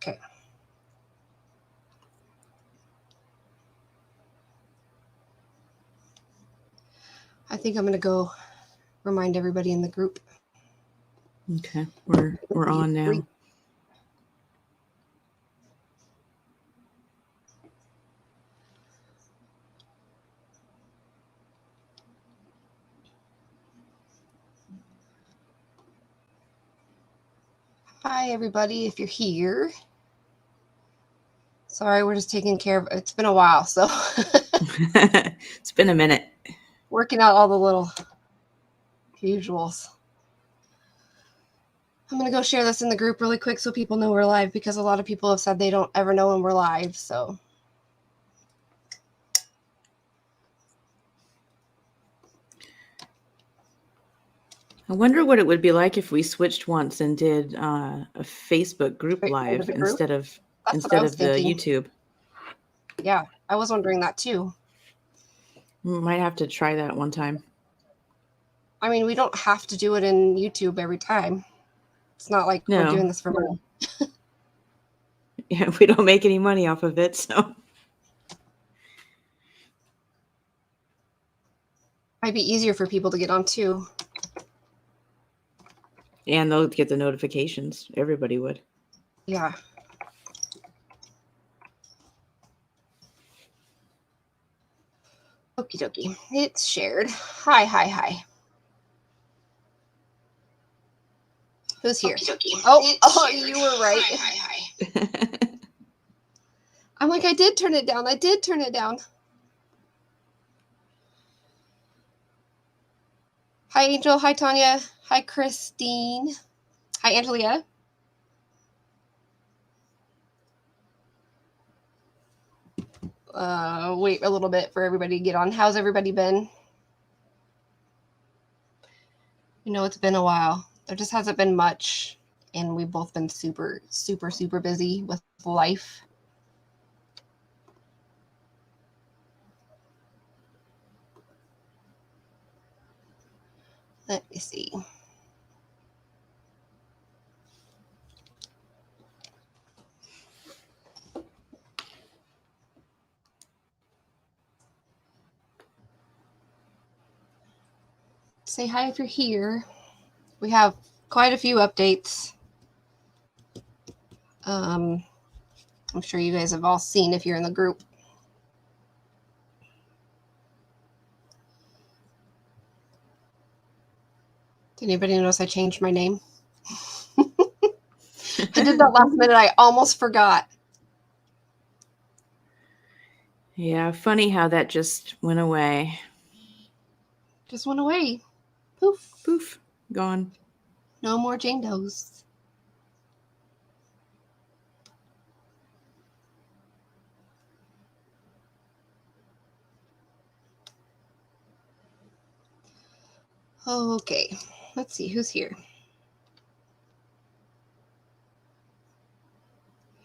Okay. I think I'm going to go remind everybody in the group. Okay, we're on now. Hi, everybody, if you're here. Sorry, we're just taking care of it. It's been a while, so. It's been a minute. Working out all the little usuals. I'm going to go share this in the group really quick so people know we're live, because a lot of people have said they don't ever know when we're live, so. I wonder what it would be like if we switched once and did a Facebook group live instead of the YouTube. Yeah, I was wondering that too. We might have to try that one time. I mean, we don't have to do it in YouTube every time. It's not like we're doing this for money. Yeah, we don't make any money off of it, so. Might be easier for people to get on too. And they'll get the notifications. Everybody would. Yeah. Okie dokie. It's shared. Hi. Who's here? Oh, you were right. Hi. I'm like, I did turn it down. Hi, Angel. Hi, Tanya. Hi, Christine. Hi, Angelia. Wait a little bit for everybody to get on. How's everybody been? You know, it's been a while. There just hasn't been much, and we've both been super busy with life. Let me see. Say hi if you're here. We have quite a few updates. I'm sure you guys have all seen if you're in the group. Did anybody notice I changed my name? I did that last minute. I almost forgot. Yeah, funny how that just went away. Just went away. Poof. Gone. No more Jane Does. Okay, let's see who's here.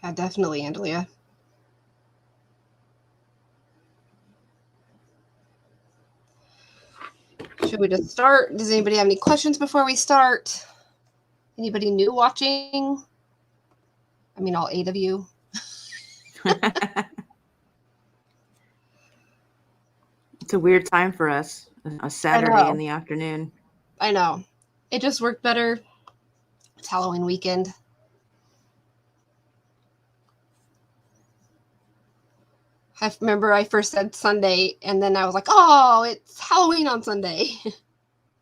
Yeah, definitely, Angelia. Should we just start? Does anybody have any questions before we start? Anybody new watching? I mean, all 8 of you. It's a weird time for us, a Saturday in the afternoon. I know. It just worked better. It's Halloween weekend. I remember I first said Sunday, and then I was like, oh, it's Halloween on Sunday.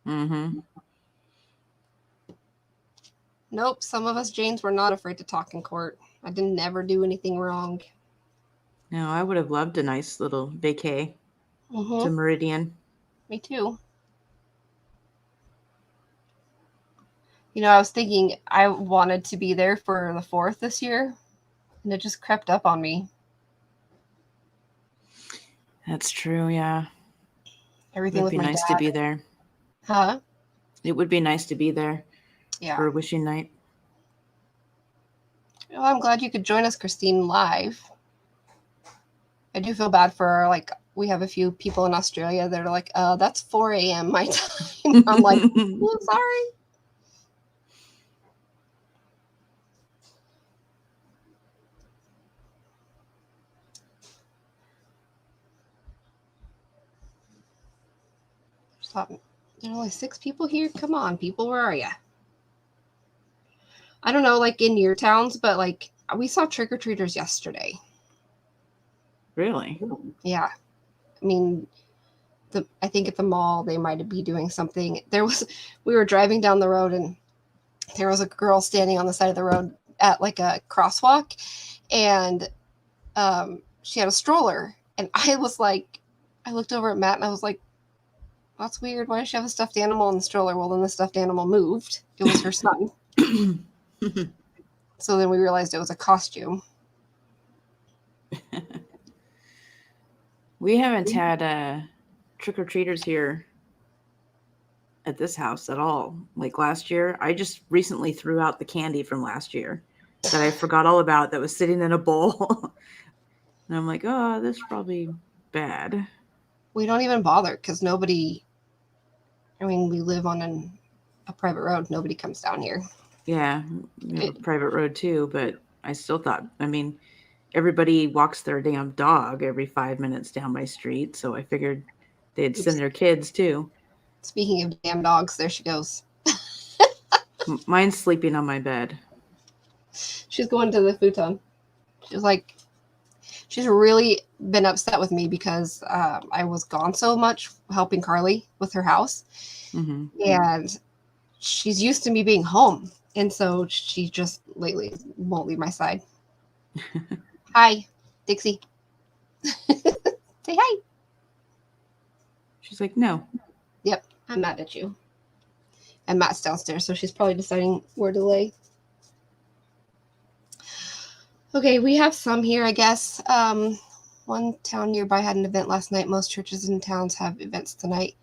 Mm-hmm. Nope, some of us Janes were not afraid to talk in court. I didn't ever do anything wrong. No, I would have loved a nice little vacay to Meridian. Me too. You know, I was thinking I wanted to be there for the 4th this year, and it just crept up on me. That's true, yeah. Everything would be nice to be there. Huh? It would be nice to be there. Yeah. For a wishing night. Well, I'm glad you could join us, Christine, live. I do feel bad for, like, we have a few people in Australia that are like, that's 4 a.m. my time. I'm like, oh, sorry. thought, there are only 6 people here? Come on, people, where are you? I don't know, like in your towns, but like we saw trick-or-treaters yesterday. Really? Yeah. I mean, I think at the mall they might be doing something. We were driving down the road and there was a girl standing on the side of the road at like a crosswalk, and she had a stroller, and I looked over at Matt and I was like, that's weird. Why does she have a stuffed animal in the stroller? Well, then the stuffed animal moved. It was her son. So then we realized it was a costume. We haven't had trick-or-treaters here at this house at all. Like last year, I just recently threw out the candy from last year that I forgot all about that was sitting in a bowl. And I'm like, oh, this is probably bad. We don't even bother because we live on a private road. Nobody comes down here. Yeah, we have a private road too, but I still thought, everybody walks their damn dog every 5 minutes down my street, so I figured they'd send their kids too. Speaking of damn dogs, there she goes. Mine's sleeping on my bed. She's going to the futon. She's really been upset with me because I was gone so much helping Carly with her house. Mm-hmm. And she's used to me being home. And so she just lately won't leave my side. Hi, Dixie. Say hi. She's like, no. Yep, I'm mad at you. And Matt's downstairs, so she's probably deciding where to lay. Okay, we have some here, I guess. One town nearby had an event last night. Most churches and towns have events tonight,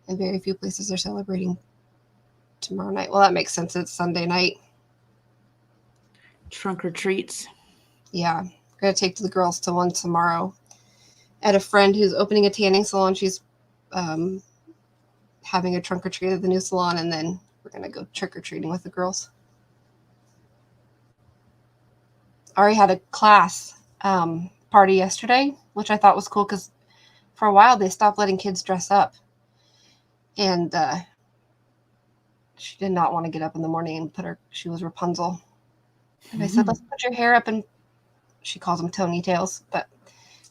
and very few places are celebrating tomorrow night. Well, that makes sense. It's Sunday night. Trunk or treats. Yeah, I'm going to take the girls to one tomorrow. At a friend who's opening a tanning salon. She's having a trunk or treat at the new salon, and then we're going to go trick-or-treating with the girls. Ari had a class party yesterday, which I thought was cool because for a while they stopped letting kids dress up. And she did not want to get up in the morning and she was Rapunzel. And I said, let's put your hair up, and she calls them Tony tails, but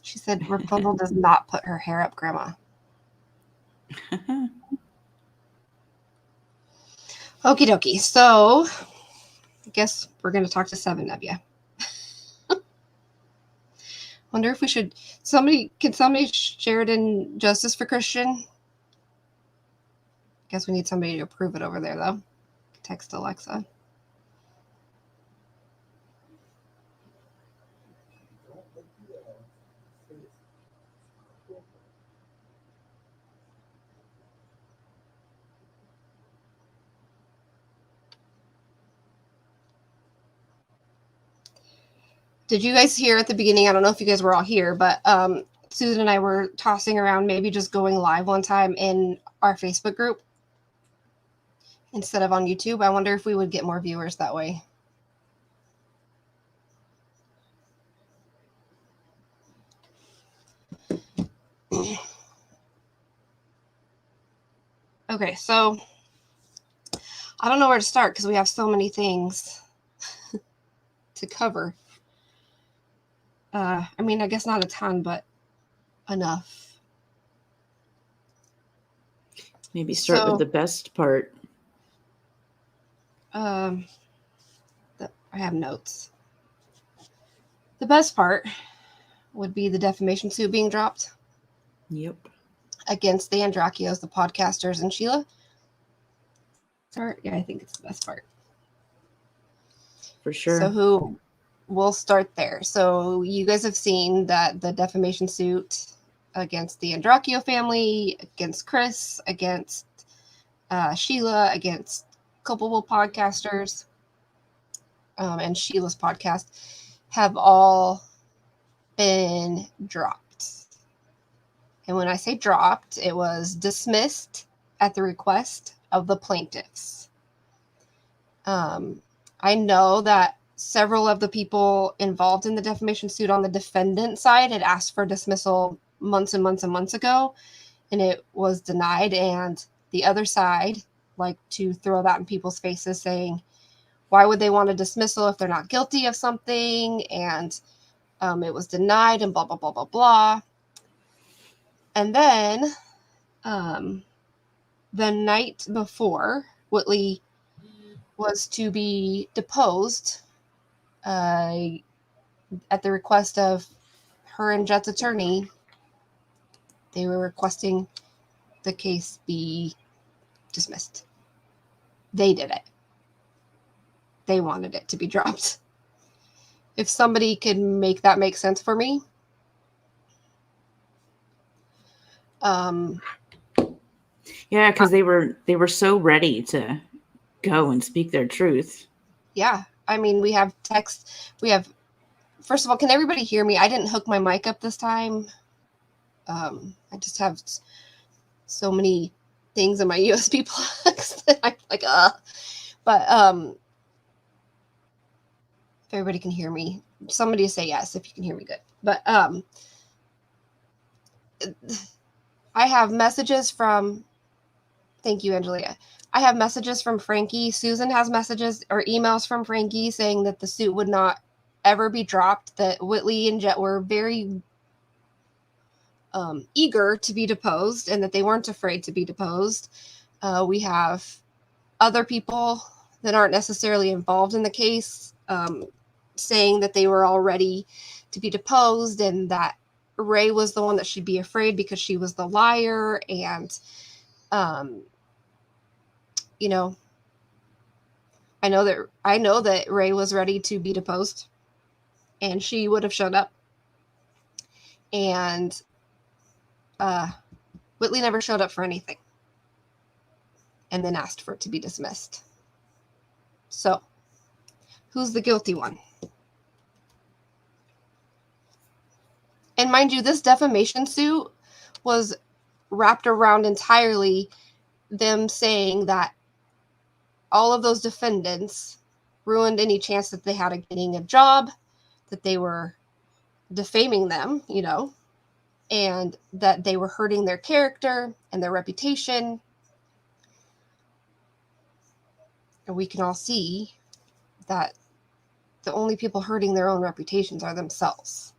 she said Rapunzel does not put her hair up, Grandma. Okie dokie. So I guess we're going to talk to 7 of you. Wonder if we should, can somebody share it in Justice for Christian? Guess we need somebody to approve it over there, though. Text Alexa. Did you guys hear at the beginning? I don't know if you guys were all here, but Susan and I were tossing around maybe just going live one time in our Facebook group instead of on YouTube. I wonder if we would get more viewers that way. Okay, so I don't know where to start because we have so many things to cover. I guess not a ton, but enough. Maybe start with the best part. I have notes. The best part would be the defamation suit being dropped. Yep. Against the Andreacchios, the podcasters, and Sheila. Yeah, I think it's the best part. For sure. So we'll start there. So you guys have seen that the defamation suit against the Andreacchio family, against Chris, against Sheila, against culpable podcasters, and Sheila's podcast have all been dropped. And when I say dropped, it was dismissed at the request of the plaintiffs. I know that several of the people involved in the defamation suit on the defendant side had asked for dismissal months and months and months ago. and it was denied. And the other side like to throw that in people's faces, saying, why would they want a dismissal if they're not guilty of something? And it was denied and blah, blah, blah, blah, blah. And then the night before Whitley was to be deposed, at the request of her and Jet's attorney, they were requesting the case be dismissed. They did it. They wanted it to be dropped. If somebody could make that make sense for me. Yeah, because they were so ready to go and speak their truth. Yeah. I mean, we have text. We have, first of all, can everybody hear me? I didn't hook my mic up this time. I just have so many things in my USB plugs that I'm like, But if everybody can hear me, somebody say yes if you can hear me good. But I have messages from, thank you, Angelia. I have messages from Frankie. Susan has messages or emails from Frankie saying that the suit would not ever be dropped, that Whitley and Jet were very eager to be deposed and that they weren't afraid to be deposed. We have other people that aren't necessarily involved in the case saying that they were all ready to be deposed and that Ray was the one that should be afraid because she was the liar. And, you know, I know that Ray was ready to be deposed and she would have showed up. And Whitley never showed up for anything and then asked for it to be dismissed. So, who's the guilty one? And mind you, this defamation suit was wrapped around entirely them saying that all of those defendants ruined any chance that they had of getting a job, that they were defaming them, you know, and that they were hurting their character and their reputation. And we can all see that the only people hurting their own reputations are themselves.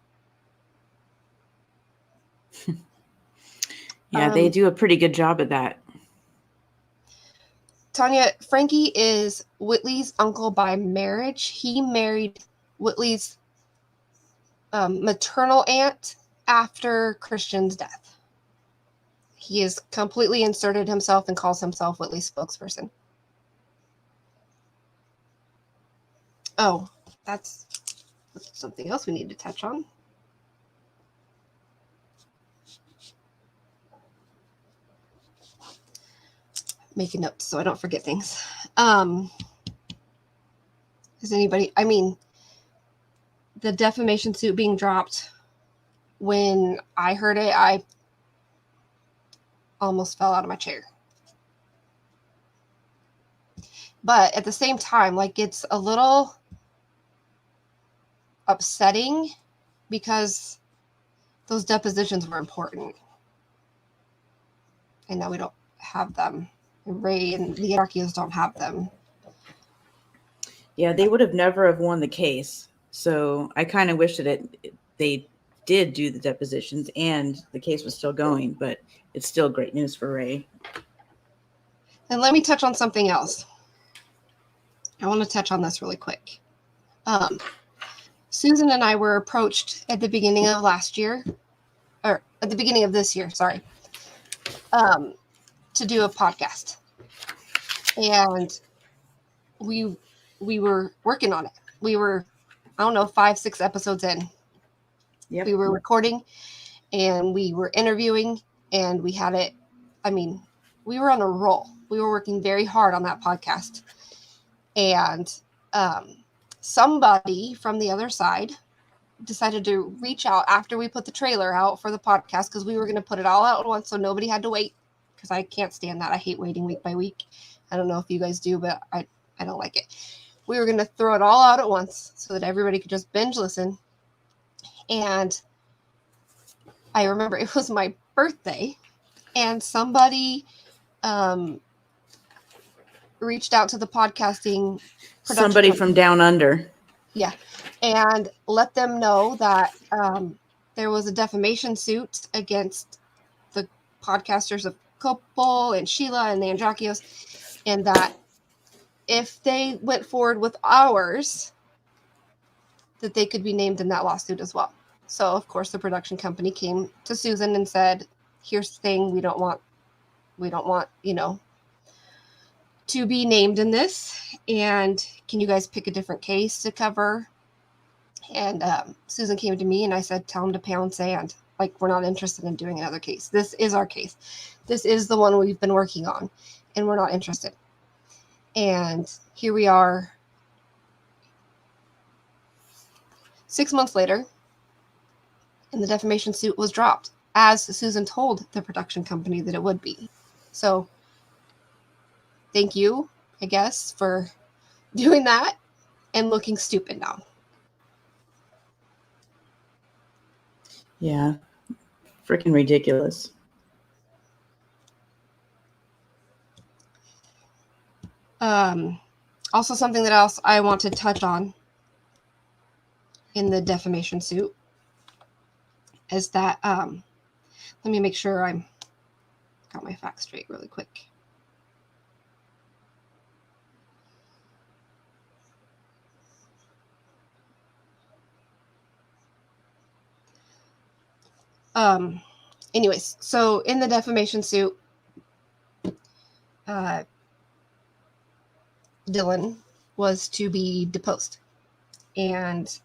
Yeah, they do a pretty good job at that. Tanya, Frankie is Whitley's uncle by marriage. He married Whitley's maternal aunt after Christian's death. He has completely inserted himself and calls himself Whitley's spokesperson. Oh, that's something else we need to touch on. Make a note so I don't forget things. Is anybody, I mean, the defamation suit being dropped, when I heard it, I almost fell out of my chair. But at the same time, like, it's a little upsetting because those depositions were important. And now we don't have them. Ray and the Andreacchios don't have them. Yeah, they would have never have won the case. So I kind of wish that they did do the depositions and the case was still going, but it's still great news for Ray. And let me touch on something else. I want to touch on this really quick. Susan and I were approached at the beginning of last year, or at the beginning of this year, sorry, to do a podcast. And we were working on it. We were, I don't know, 5-6 episodes in. Yep. We were recording and we were interviewing and we had it. I mean, we were on a roll. We were working very hard on that podcast. And somebody from the other side decided to reach out after we put the trailer out for the podcast, because we were going to put it all out at once so nobody had to wait, because I can't stand that. I hate waiting week by week. I don't know if you guys do, but I don't like it. We were going to throw it all out at once so that everybody could just binge listen. And I remember it was my birthday, and somebody reached out to the podcasting production Somebody company, from down under. yeah, and let them know that there was a defamation suit against the podcasters of Copel and Sheila and the Andreacchios, and that if they went forward with ours, that they could be named in that lawsuit as well. So, of course, the production company came to Susan and said, here's the thing, we don't want, to be named in this. And can you guys pick a different case to cover? And Susan came to me and I said, tell them to pound sand. Like, we're not interested in doing another case. This is our case. This is the one we've been working on, and we're not interested. And here we are 6 months later, and the defamation suit was dropped, as Susan told the production company that it would be. So thank you, I guess, for doing that and looking stupid now. Yeah. Freaking ridiculous. Also, something that else I want to touch on in the defamation suit is that, let me make sure I'm got my facts straight really quick. Anyways, so in the defamation suit, Dylan was to be deposed, and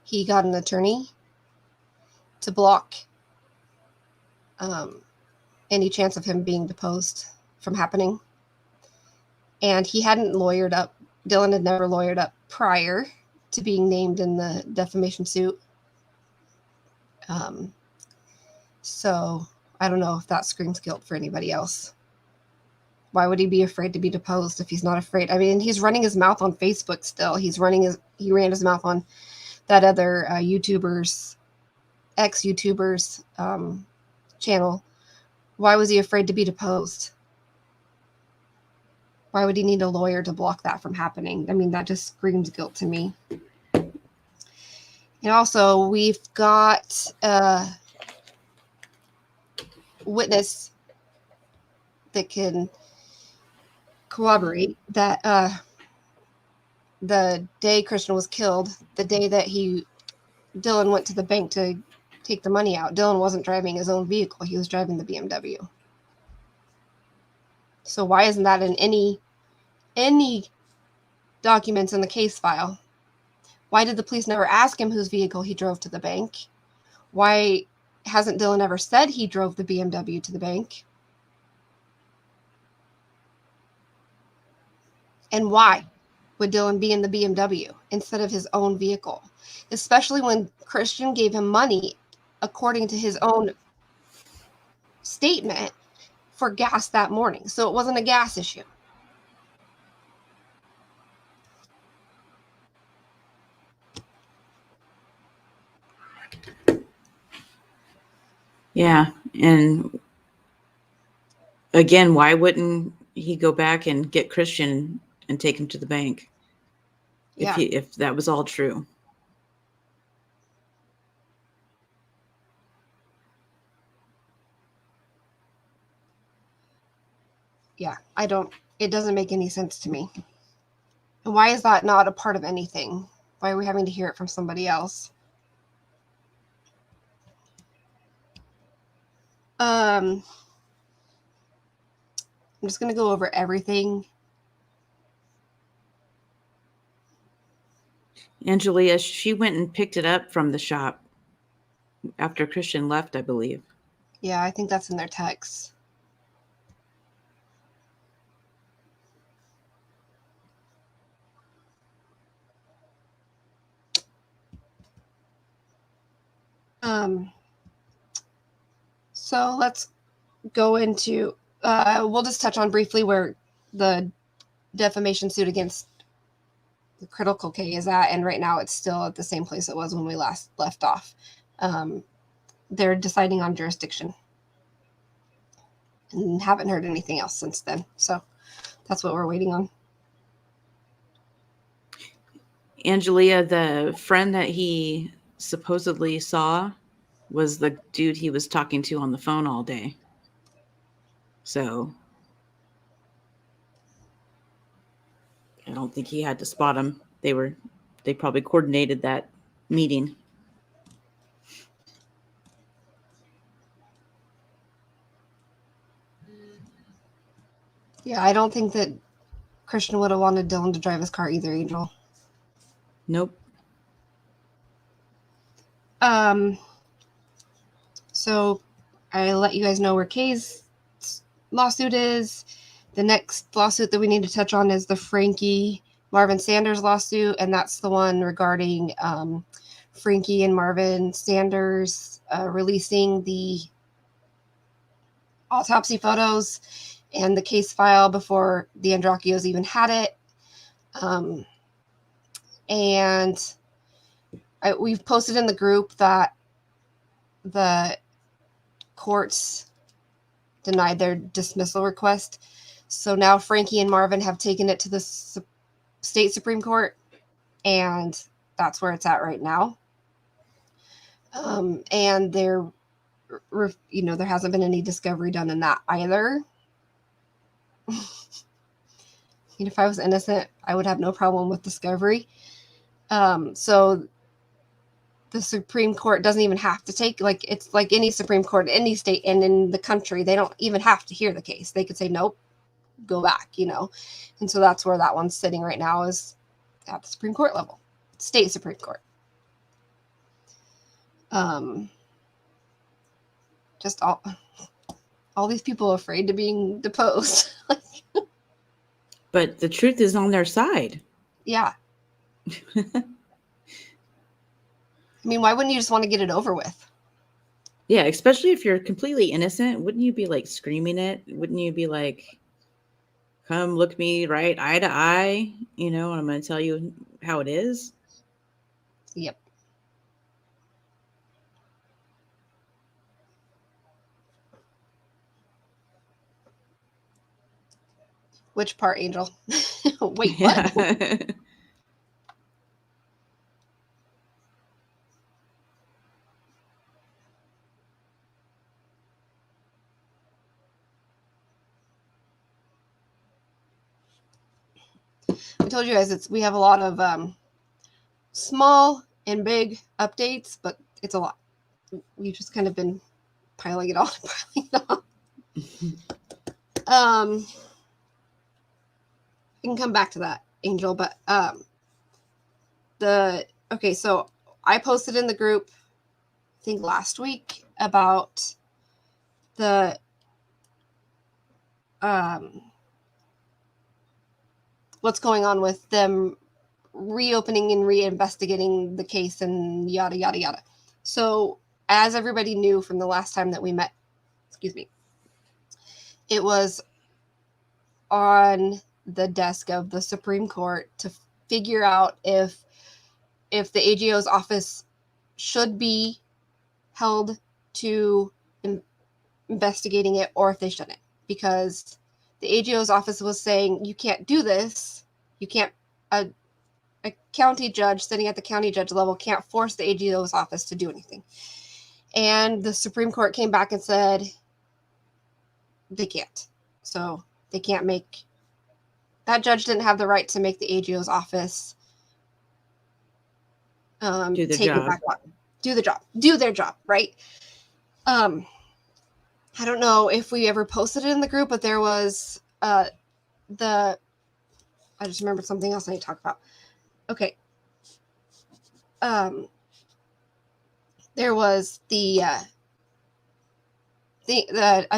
he got an attorney to block any chance of him being deposed from happening. And he hadn't lawyered up. Dylan had never lawyered up prior to being named in the defamation suit. So I don't know if that screams guilt for anybody else. Why would he be afraid to be deposed if he's not afraid? I mean, he's running his mouth on Facebook still. He ran his mouth on that other ex-YouTuber's channel. Why was he afraid to be deposed? Why would he need a lawyer to block that from happening? I mean, that just screams guilt to me. And also, we've got a witness that can corroborate that the day Christian was killed, the day that Dylan went to the bank to take the money out, Dylan wasn't driving his own vehicle. He was driving the BMW. So why isn't that in any documents in the case file? Why did the police never ask him whose vehicle he drove to the bank? Why hasn't Dylan ever said he drove the BMW to the bank? And why would Dylan be in the BMW instead of his own vehicle? Especially when Christian gave him money, according to his own statement, for gas that morning. So it wasn't a gas issue. Yeah. And again, why wouldn't he go back and get Christian and take him to the bank? Yeah. If that was all true. Yeah, it doesn't make any sense to me. And why is that not a part of anything? Why are we having to hear it from somebody else? I'm just going to go over everything. Angelia, she went and picked it up from the shop after Christian left, I believe. Yeah, I think that's in their text. So let's go into, we'll just touch on briefly where the defamation suit against the Critical K is at. And right now it's still at the same place it was when we last left off. they're deciding on jurisdiction. And haven't heard anything else since then. So that's what we're waiting on. Angelia, the friend that he supposedly saw was the dude he was talking to on the phone all day. So I don't think he had to spot him. They probably coordinated that meeting. Yeah, I don't think that Christian would have wanted Dylan to drive his car either, Angel. Nope. So I let you guys know where Kay's lawsuit is. The next lawsuit that we need to touch on is the Frankie Marvin Sanders lawsuit, and that's the one regarding Frankie and Marvin Sanders releasing the autopsy photos and the case file before the Andreacchios even had it. And we've posted in the group that the courts denied their dismissal request. So now Frankie and Marvin have taken it to the state Supreme Court, and that's where it's at right now. And there hasn't been any discovery done in that either. If I was innocent, I would have no problem with discovery. So the Supreme Court doesn't even have to take, it's like any Supreme Court in any state and in the country, they don't even have to hear the case. They could say, nope, go back, And so that's where that one's sitting right now, is at the Supreme Court level, state Supreme Court. Just all these people afraid of being deposed. But the truth is on their side. Yeah. I mean, why wouldn't you just want to get it over with? Yeah, especially if you're completely innocent. Wouldn't you be like screaming it? Wouldn't you be like, come look me right eye to eye, and I'm going to tell you how it is? Yep. Which part, Angel? Wait, what? Yeah. I told you guys we have a lot of small and big updates, but it's a lot. We've just kind of been piling it on. I can come back to that, Angel, but so I posted in the group, I think last week, about the what's going on with them reopening and reinvestigating the case and yada, yada, yada. So as everybody knew from the last time that we met, it was on the desk of the Supreme Court to figure out if the AGO's office should be held to investigating it or if they shouldn't. Because the AGO's office was saying, you can't do this. You can't, a county judge sitting at the county judge level can't force the AGO's office to do anything. And the Supreme Court came back and said they can't. So they can't that judge didn't have the right to make the AGO's office do take it back on. Do their job, right? I don't know if we ever posted it in the group, but there was I just remembered something else I need to talk about. Okay. There was a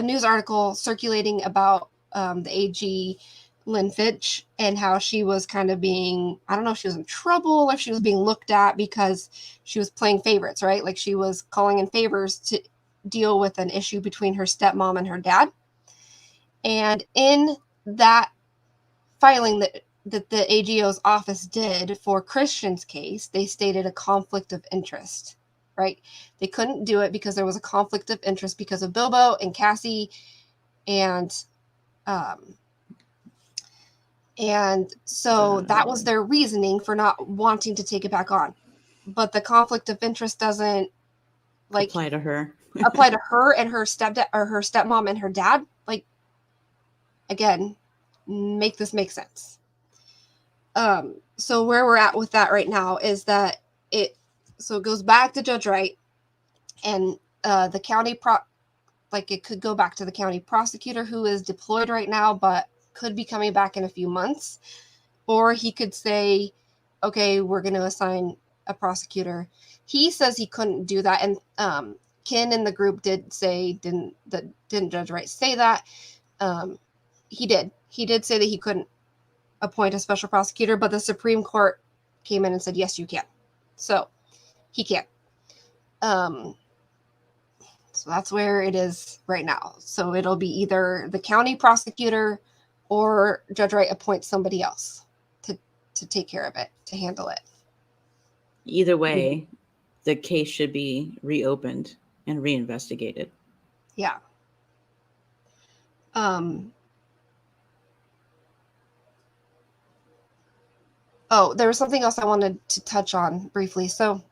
news article circulating about the AG Lynn Fitch and how she was kind of being, I don't know if she was in trouble or if she was being looked at because she was playing favorites, right? Like she was calling in favors to deal with an issue between her stepmom and her dad. And in that filing that the AGO's office did for Christian's case, they stated a conflict of interest. right? They couldn't do it because there was a conflict of interest because of Bilbo and Cassie, and so that was their reasoning for not wanting to take it back on. But the conflict of interest doesn't like apply to her and her stepdad or her stepmom and her dad. Like, again, make this make sense. So where we're at with that right now is that it goes back to Judge Wright, and the county it could go back to the county prosecutor, who is deployed right now but could be coming back in a few months, or he could say, okay, we're going to assign a prosecutor. He says he couldn't do that, and Ken in the group didn't Judge Wright say that? He did say that he couldn't appoint a special prosecutor, but the Supreme Court came in and said, yes, you can. So he can. So that's where it is right now. So it'll be either the county prosecutor or Judge Wright appoints somebody else to take care of it, to handle it. Either way, the case should be reopened and reinvestigated. Yeah. Oh, there was something else I wanted to touch on briefly. So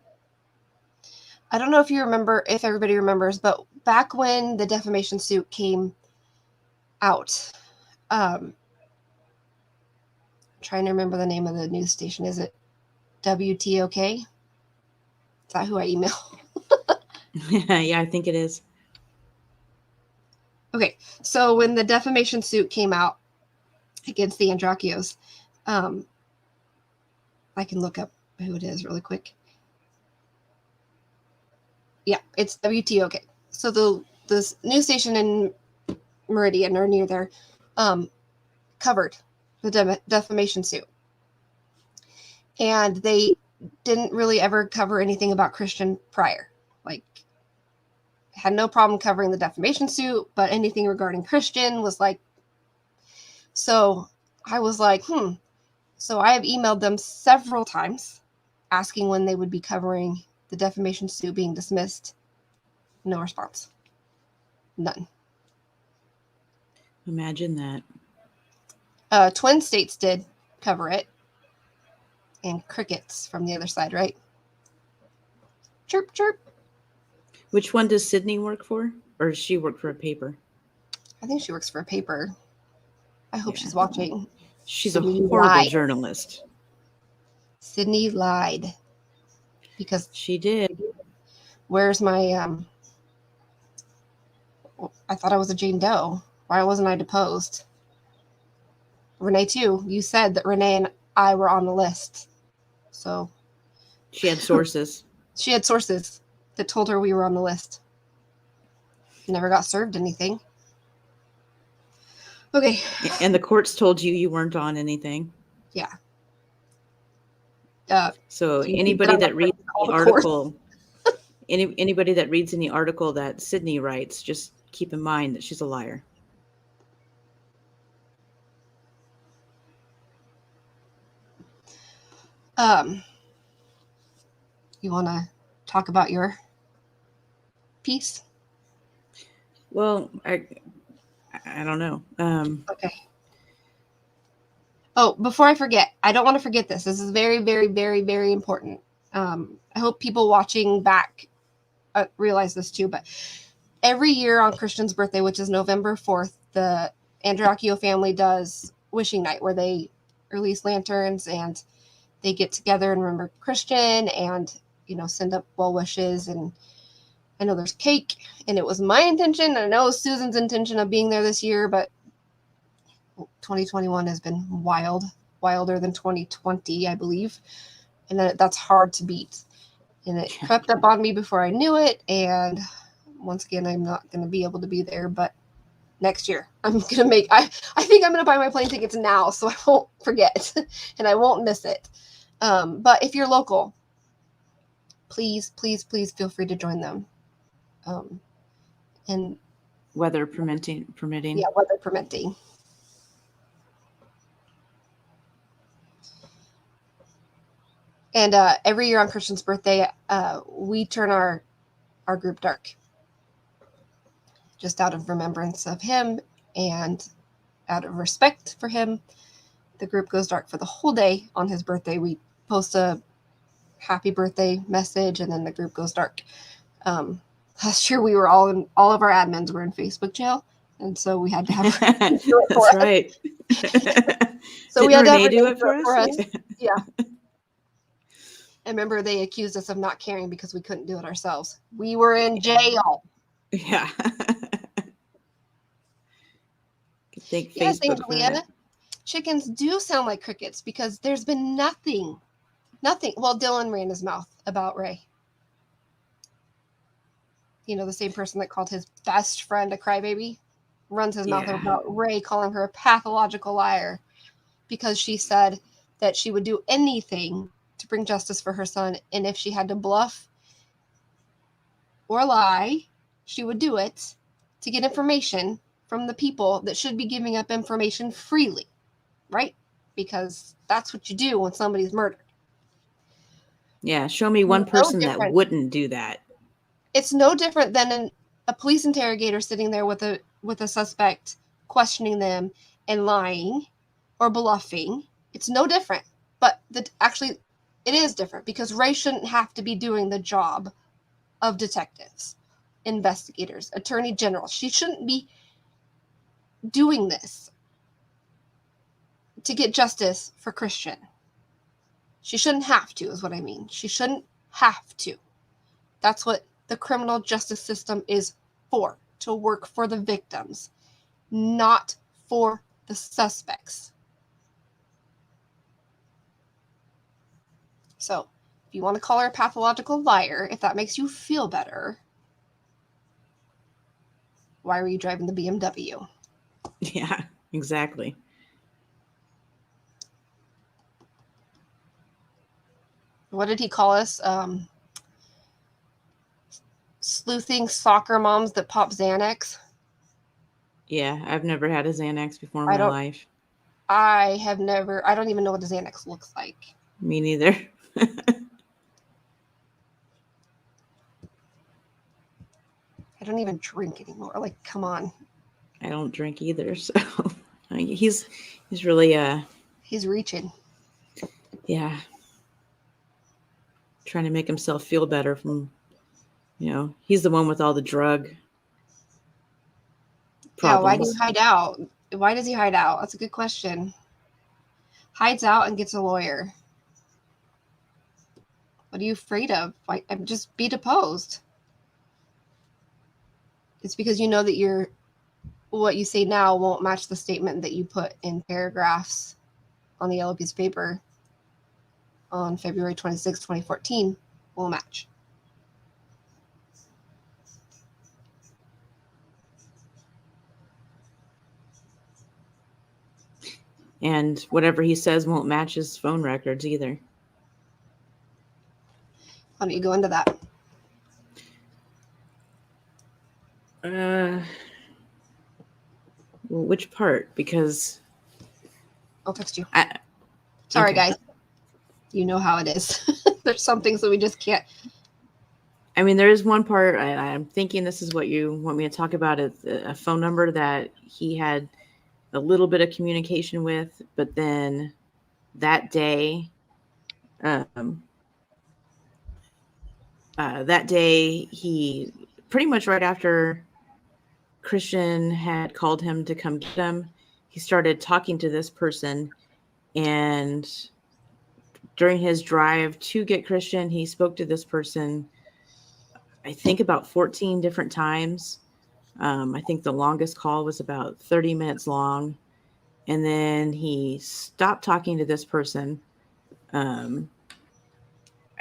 I don't know if everybody remembers, but back when the defamation suit came out, trying to remember the name of the news station. Is it WTOK? Is that who I email? Yeah, I think it is. Okay, so when the defamation suit came out against the Andreacchios, I can look up who it is really quick. Yeah, it's WTOK. So the news station in Meridian or near there covered the defamation suit. And they didn't really ever cover anything about Christian prior. Like, had no problem covering the defamation suit, but anything regarding Christian was like, so I was like, So I have emailed them several times asking when they would be covering the defamation suit being dismissed. No response. None. Imagine that. Twin States did cover it. And crickets from the other side, right? Chirp, chirp. Which one does Sydney work for? Or does she work for a paper? I think she works for a paper. I hope she's watching. She's Sydney a horrible lied. journalist. Sydney lied. Because she did. Where's my I thought I was a Jane Doe. Why wasn't I deposed? Renee too. You said that Renee and I were on the list. So she had sources. She had sources that told her we were on the list. Never got served anything. Okay. And the courts told you weren't on anything. Yeah. So anybody that reads the article, anybody that reads any article that Sydney writes, just keep in mind that she's a liar. You want to talk about your piece? Well, I don't know. Okay. Oh, before I forget, I don't want to forget this. This is very, very, very, very important. I hope people watching back realize this too, but every year on Christian's birthday, which is November 4th, the Andreacchio family does wishing night, where they release lanterns and they get together and remember Christian and, send up well wishes. And I know there's cake, and it was my intention, and I know it was Susan's intention of being there this year, but 2021 has been wilder than 2020, I believe. And that's hard to beat. And it crept up on me before I knew it. And once again, I'm not going to be able to be there, but next year I'm going to I think I'm going to buy my plane tickets now, so I won't forget and I won't miss it. But if you're local, please, please, please feel free to join them. And weather permitting. Yeah, weather permitting. And every year on Christian's birthday, we turn our group dark, just out of remembrance of him and out of respect for him. The group goes dark for the whole day on his birthday. We post a happy birthday message, and then the group goes dark. Last year, we were all of our admins were in Facebook jail, and so we had to have do it for That's us. right. So Didn't we had to have Renee do Renee it for us? Yeah. I remember they accused us of not caring because we couldn't do it ourselves. We were in jail. Yeah. Thank Yes, Facebook for Angelia, that. chickens do sound like crickets because there's been nothing. Well, Dylan ran his mouth about Ray. You know, the same person that called his best friend a crybaby runs his mouth about Ray, calling her a pathological liar because she said that she would do anything to bring justice for her son, and if she had to bluff or lie, she would do it to get information from the people that should be giving up information freely, right? Because that's what you do when somebody's murdered. Yeah, show me one person that wouldn't do that. It's no different than a police interrogator sitting there with a suspect, questioning them and lying or bluffing. It's no different. But actually, it is different because Ray shouldn't have to be doing the job of detectives, investigators, attorney general. She shouldn't be doing this to get justice for Christian. She shouldn't have to, is what I mean. She shouldn't have to. That's what the criminal justice system is for, to work for the victims, not for the suspects. So, if you want to call her a pathological liar, if that makes you feel better, why were you driving the BMW? Yeah, exactly. What did he call us? Sleuthing soccer moms that pop Xanax? Yeah, I've never had a Xanax before in my life. I don't even know what a Xanax looks like. Me neither. I don't even drink anymore. Like, come on. I don't drink either, so he's really he's reaching. Yeah. Trying to make himself feel better from, he's the one with all the drug problems. Yeah, why do you hide out? Why does he hide out? That's a good question. Hides out and gets a lawyer. What are you afraid of? Just be deposed. It's because you know that what you say now won't match the statement that you put in paragraphs on the yellow piece of paper on February 26, 2014 will match. And whatever he says won't match his phone records either. Why don't you go into that? Well, which part? Because I'll text you. Sorry, okay. guys. You know how it is. There's some things that we just can't. I mean, there is one part I'm thinking this is what you want me to talk about. Is a phone number that he had a little bit of communication with, but then that day, he pretty much right after Christian had called him to come get him, he started talking to this person, and during his drive to get Christian, he spoke to this person, I think about 14 different times. I think the longest call was about 30 minutes long. And then he stopped talking to this person. I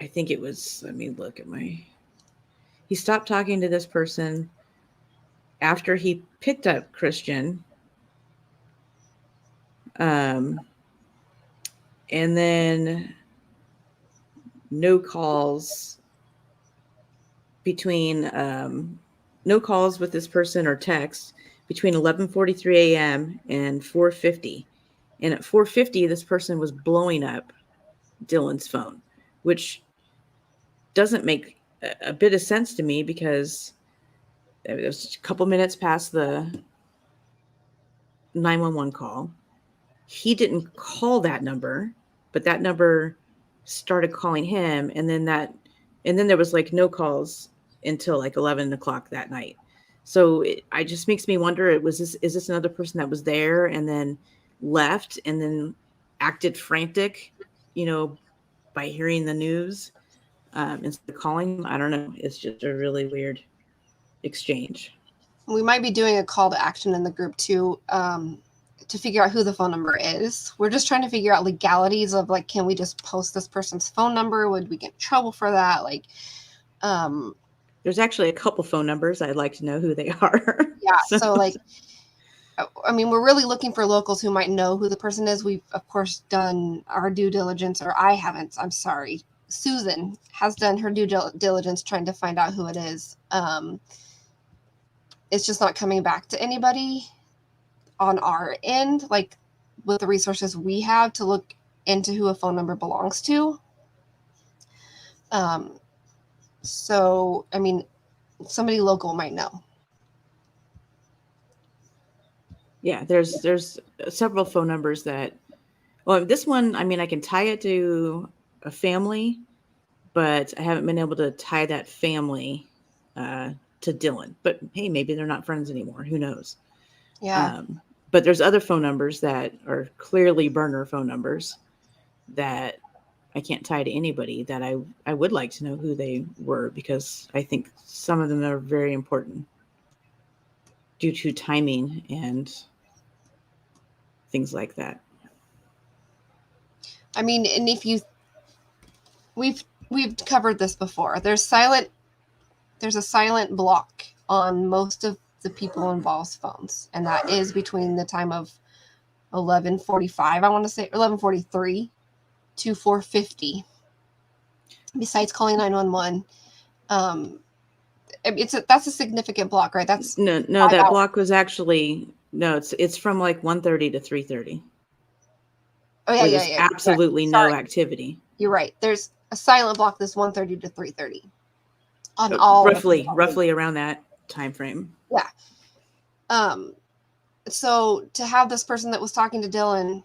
think it was, let me look at he stopped talking to this person after he picked up Christian. And then no calls with this person or text between 11:43 a.m. and 4:50. And at 4:50, this person was blowing up Dylan's phone, which doesn't make a bit of sense to me because it was a couple minutes past the 911 call. He didn't call that number, but that number started calling him, and then there was like no calls until like 11 o'clock that night. So it just makes me wonder, is this another person that was there and then left and then acted frantic, by hearing the news instead of calling him? I don't know. It's just a really weird exchange. We might be doing a call to action in the group too, to figure out who the phone number is. We're just trying to figure out legalities of like, can we just post this person's phone number? Would we get in trouble for that? Like, there's actually a couple phone numbers. I'd like to know who they are. Yeah. So like, I mean, we're really looking for locals who might know who the person is. We've of course done our due diligence, or I haven't. I'm sorry. Susan has done her due diligence trying to find out who it is. It's just not coming back to anybody on our end, like with the resources we have to look into who a phone number belongs to. So, I mean, somebody local might know. Yeah, there's several phone numbers that, well, this one, I mean, I can tie it to a family, but I haven't been able to tie that family to Dylan. But hey, maybe they're not friends anymore. Who knows? Yeah. But there's other phone numbers that are clearly burner phone numbers that I can't tie to anybody, that I would like to know who they were, because I think some of them are very important due to timing and things like that. I mean, and if you, we've covered this before. There's a silent block on most of the people involved's phones, and that is between the time of 11:45, I want to say 11:43 to 4:50. Besides calling 911, that's a significant block, right? That's no, that block was actually it's from like 1:30 to 3:30. Oh yeah, there's absolutely no activity. You're right. There's a silent block this 1:30 to 3:30 on all roughly around that time frame. Yeah. So to have this person that was talking to Dylan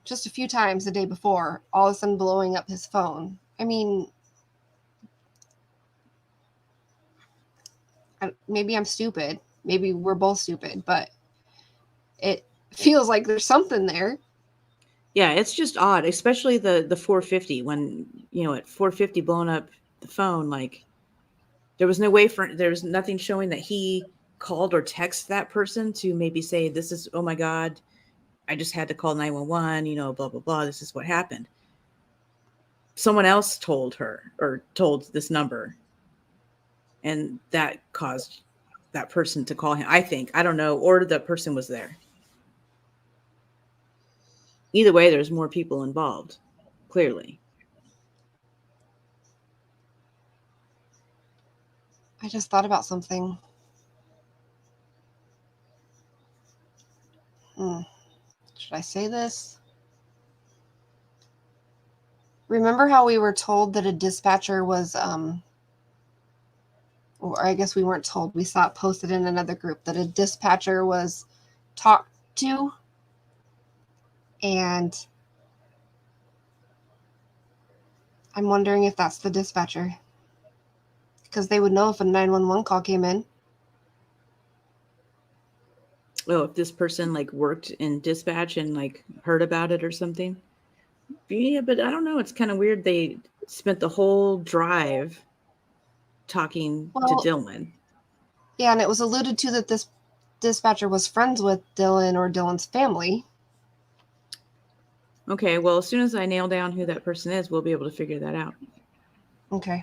just a few times the day before all of a sudden blowing up his phone, I mean, maybe I'm stupid, maybe we're both stupid, but it feels like there's something there. Yeah, it's just odd, especially the 4:50, when at 4:50 blowing up the phone. Like, there was nothing showing that he called or texted that person to maybe say, this is, oh my God, I just had to call 911, blah, blah, blah. This is what happened. Someone else told her, or told this number, and that caused that person to call him, I think. I don't know. Or the person was there. Either way, there's more people involved, clearly. I just thought about something. Should I say this? Remember how we were told that a dispatcher was, or I guess we weren't told, we saw it posted in another group, that a dispatcher was talked to, and I'm wondering if that's the dispatcher, because they would know if a 911 call came in. Oh, if this person like worked in dispatch and like heard about it or something. Yeah, but I don't know. It's kind of weird. They spent the whole drive talking to Dylan. Yeah, and it was alluded to that this dispatcher was friends with Dylan or Dylan's family. Okay, well, as soon as I nail down who that person is, we'll be able to figure that out. Okay.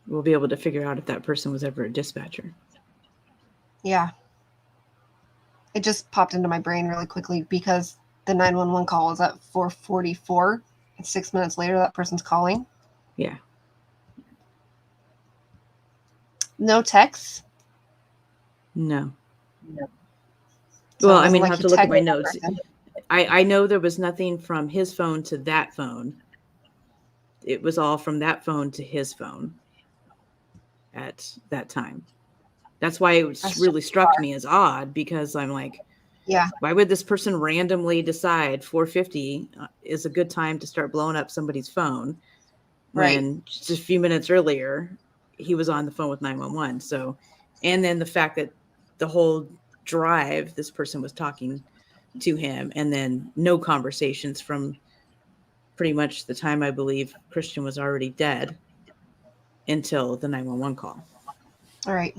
We'll be able to figure out if that person was ever a dispatcher. Yeah. It just popped into my brain really quickly because the 911 call was at 4:44, and 6 minutes later that person's calling. Yeah. No texts? No. So well, I mean, I have to look at my notes. I know there was nothing from his phone to that phone it was all from that phone to his phone at that time. That's why it really struck me as odd, because I'm like, yeah, why would this person randomly decide 4:50 is a good time to start blowing up somebody's phone when just a few minutes earlier he was on the phone with 911? So, and then the fact that the whole drive, this person was talking to him, and then no conversations from pretty much the time I believe Christian was already dead until the 911 call. All right.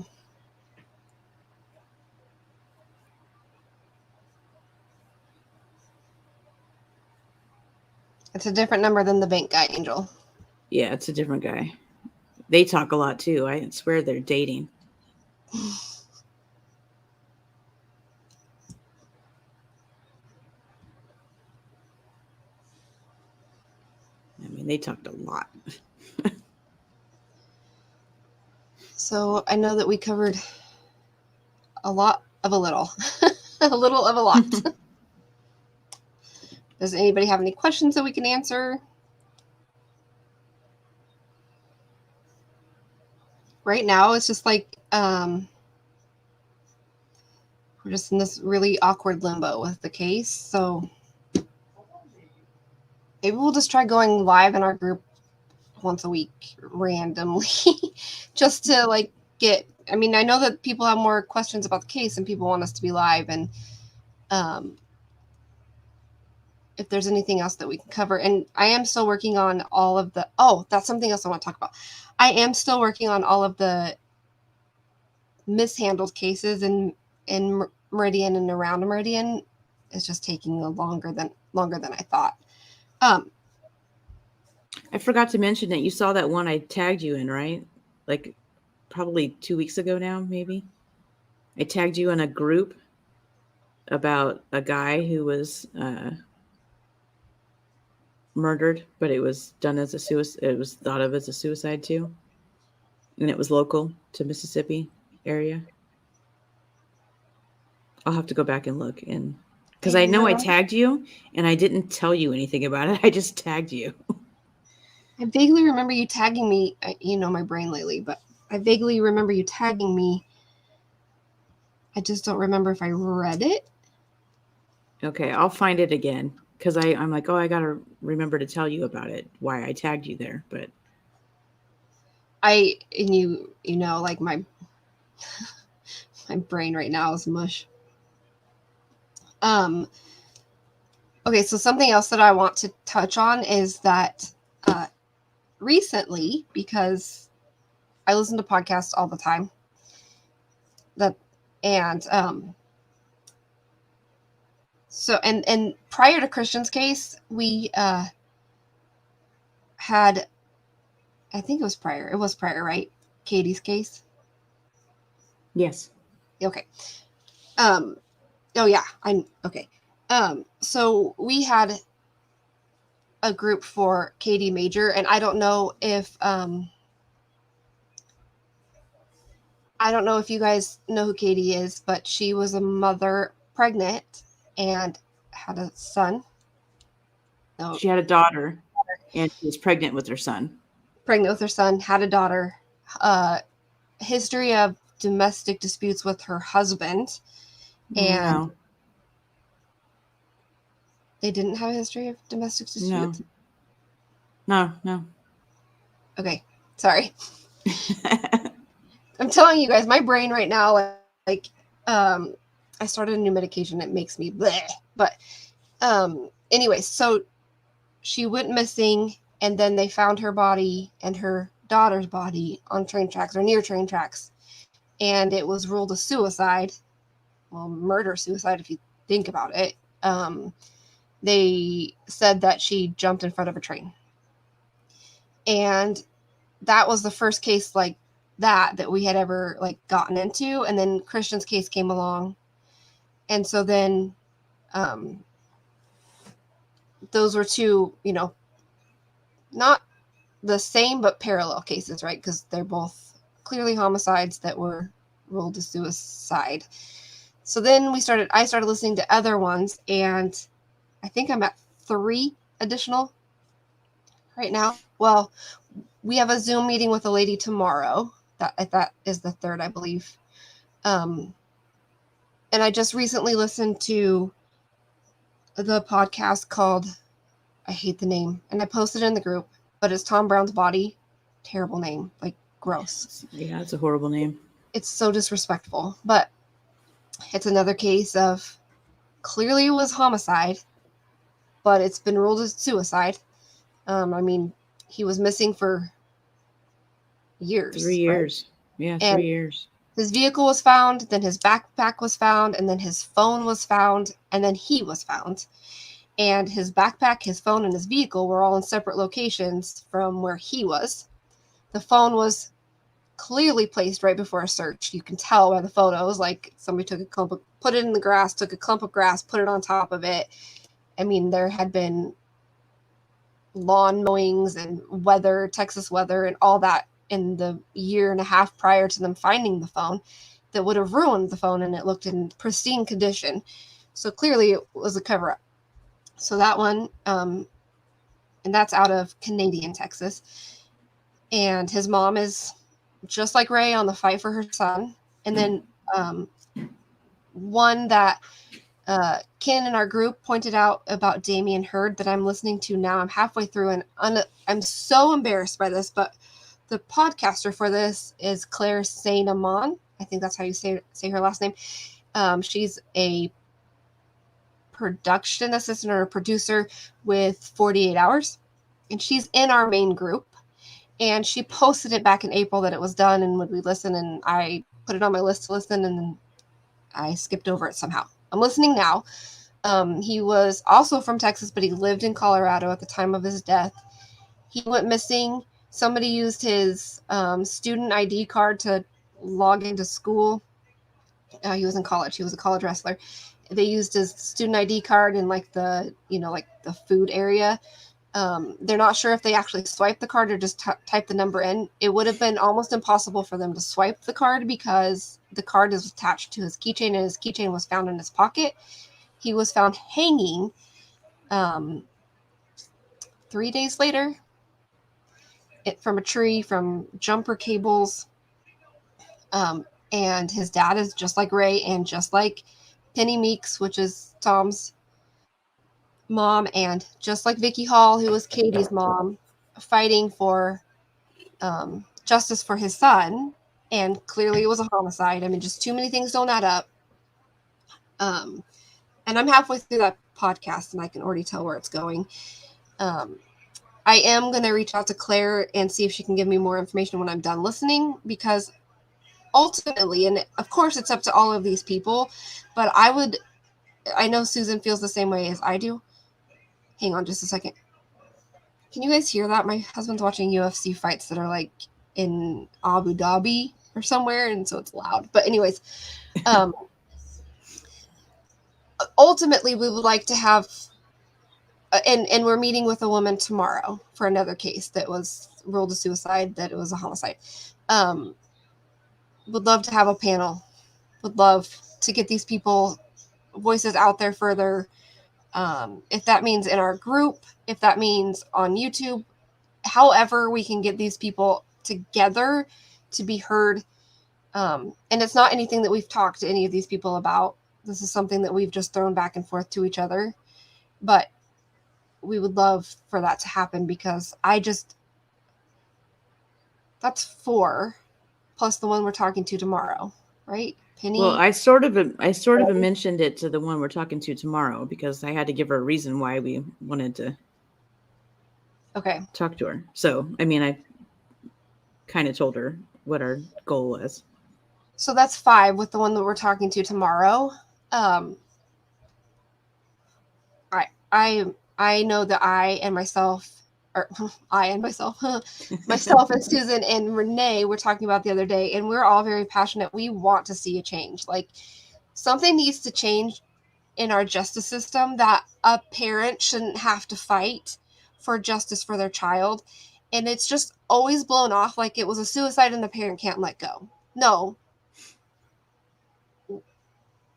It's a different number than the bank guy, Angel. Yeah, it's a different guy. They talk a lot too. I swear they're dating. I mean, they talked a lot. So I know that we covered a lot of a little. A little of a lot. Does anybody have any questions that we can answer? Right now, it's just like we're just in this really awkward limbo with the case. So maybe we'll just try going live in our group once a week randomly, just to like get. I mean, I know that people have more questions about the case and people want us to be live, and if there's anything else that we can cover. And I am still working on all of the, that's something else I want to talk about. I am still working on all of the mishandled cases in Meridian and around Meridian. It's just taking longer than I thought. I forgot to mention that you saw that one I tagged you in, right? Like probably 2 weeks ago now, maybe. I tagged you in a group about a guy who was murdered, but it was done as a suicide. It was thought of as a suicide too, and it was local to Mississippi area. I'll have to go back and look, and because I know I tagged you and I didn't tell you anything about it. I just tagged you. I vaguely remember you tagging me. You know my brain lately, but I vaguely remember you tagging me. I just don't remember if I read it. Okay, I'll find it again, because I'm like, I gotta remember to tell you about it, why I tagged you there. But you know, like my brain right now is mush. Okay, so something else that I want to touch on is that recently, because I listen to podcasts all the time, so and prior to Christian's case, we had, I think it was prior, right? Katie's case. yes. Okay. Oh yeah, I'm okay. So we had a group for Katie Major, and I don't know if you guys know who Katie is, but she was a mother, pregnant, and had a son. No, she had a daughter, and she was pregnant with her son. Had a daughter. History of domestic disputes with her husband, and they didn't have a history of domestic disputes. No. Okay, sorry. I'm telling you guys, my brain right now, like, I started a new medication. It makes me bleh. But anyway, so she went missing, and then they found her body and her daughter's body on train tracks or near train tracks, and it was ruled a suicide. Well, murder-suicide if you think about it. They said that she jumped in front of a train. And that was the first case like that we had ever like gotten into. And then Christian's case came along. And so then those were two, not the same, but parallel cases, right? Because they're both clearly homicides that were ruled a suicide. So then I started listening to other ones, and I think I'm at 3 additional right now. Well, we have a Zoom meeting with a lady tomorrow. That is the 3rd, I believe. And I just recently listened to the podcast called, I hate the name, and I posted it in the group, but it's Tom Brown's Body. Terrible name, like gross. Yeah, it's a horrible name. It's so disrespectful, but it's another case of clearly it was homicide, but it's been ruled as suicide. I mean, he was missing for years. 3 years. Right? Yeah, 3 and years. His vehicle was found, then his backpack was found, and then his phone was found, and then he was found. And his backpack, his phone, and his vehicle were all in separate locations from where he was. The phone was clearly placed right before a search. You can tell by the photos, like somebody took a clump of, put it in the grass, took a clump of grass, put it on top of it. I mean, there had been lawn mowings and weather, Texas weather, and all that in the year and a half prior to them finding the phone that would have ruined the phone, and it looked in pristine condition. So clearly it was a cover-up. So that one, and that's out of Canadian Texas. And his mom is just like Ray on the fight for her son. And then one that Ken in our group pointed out about Damien Hurd that I'm listening to now. I'm halfway through, and I'm so embarrassed by this, but the podcaster for this is Claire Saint Amon. I think that's how you say her last name. She's a production assistant or a producer with 48 Hours, and she's in our main group. And she posted it back in April that it was done and would we listen, and I put it on my list to listen, and then I skipped over it somehow. I'm listening now. He was also from Texas, but he lived in Colorado at the time of his death. He went missing. Somebody used his student ID card to log into school. He was in college. He was a college wrestler. They used his student ID card in like the food area. They're not sure if they actually swiped the card or just typed the number in. It would have been almost impossible for them to swipe the card because the card is attached to his keychain, and his keychain was found in his pocket. He was found hanging 3 days later from a tree, from jumper cables. And his dad is just like Ray and just like Penny Meeks, which is Tom's mom, and just like Vicky Hall, who was Katie's mom, fighting for justice for his son. And clearly it was a homicide. I mean, just too many things don't add up. And I'm halfway through that podcast, and I can already tell where it's going. I am going to reach out to Claire and see if she can give me more information when I'm done listening, because ultimately, and of course it's up to all of these people, but I know Susan feels the same way as I do. Hang on just a second. Can you guys hear that? My husband's watching UFC fights that are like in Abu Dhabi or somewhere, and so it's loud. But anyways, ultimately we would like to have, and we're meeting with a woman tomorrow for another case that was ruled a suicide, that it was a homicide. Would love to have a panel. Would love to get these people voices out there further. If that means in our group, if that means on YouTube, however we can get these people together to be heard. And it's not anything that we've talked to any of these people about. This is something that we've just thrown back and forth to each other. But we would love for that to happen, because that's 4 plus the one we're talking to tomorrow, right? Penny. Well, I sort of mentioned it to the one we're talking to tomorrow, because I had to give her a reason why we wanted to talk to her. So, I mean, I kind of told her what our goal was. So that's 5 with the one that we're talking to tomorrow. I know that myself and Susan and Renee were talking about the other day, and we're all very passionate. We want to see a change. Like, something needs to change in our justice system, that a parent shouldn't have to fight for justice for their child. And it's just always blown off like it was a suicide and the parent can't let go. No.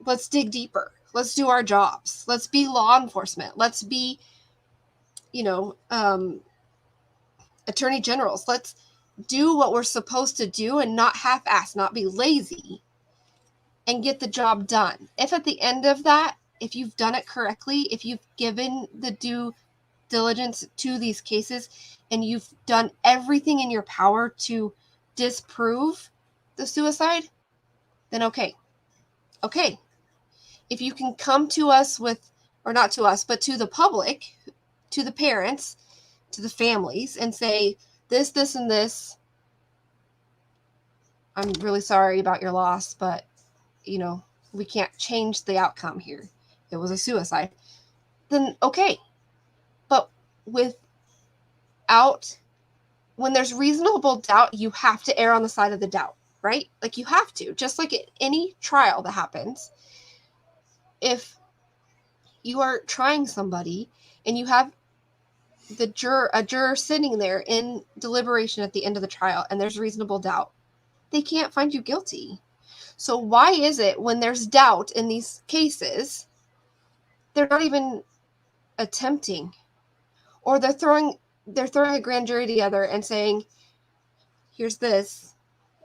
Let's dig deeper. Let's do our jobs. Let's be law enforcement. Let's be, attorney generals. Let's do what we're supposed to do and not half-ass, not be lazy, and get the job done. If at the end of that, if you've done it correctly, if you've given the due diligence to these cases, and you've done everything in your power to disprove the suicide, then okay. If you can come to us with, or not to us, but to the public, to the parents, to the families, and say, this, and this, I'm really sorry about your loss, but, we can't change the outcome here. It was a suicide. Then okay. But when there's reasonable doubt, you have to err on the side of the doubt, right? Like, you have to, just like at any trial that happens. If you are trying somebody and you have a juror sitting there in deliberation at the end of the trial, and there's reasonable doubt, they can't find you guilty. So why is it when there's doubt in these cases, they're not even attempting, or they're throwing a grand jury together and saying, here's this,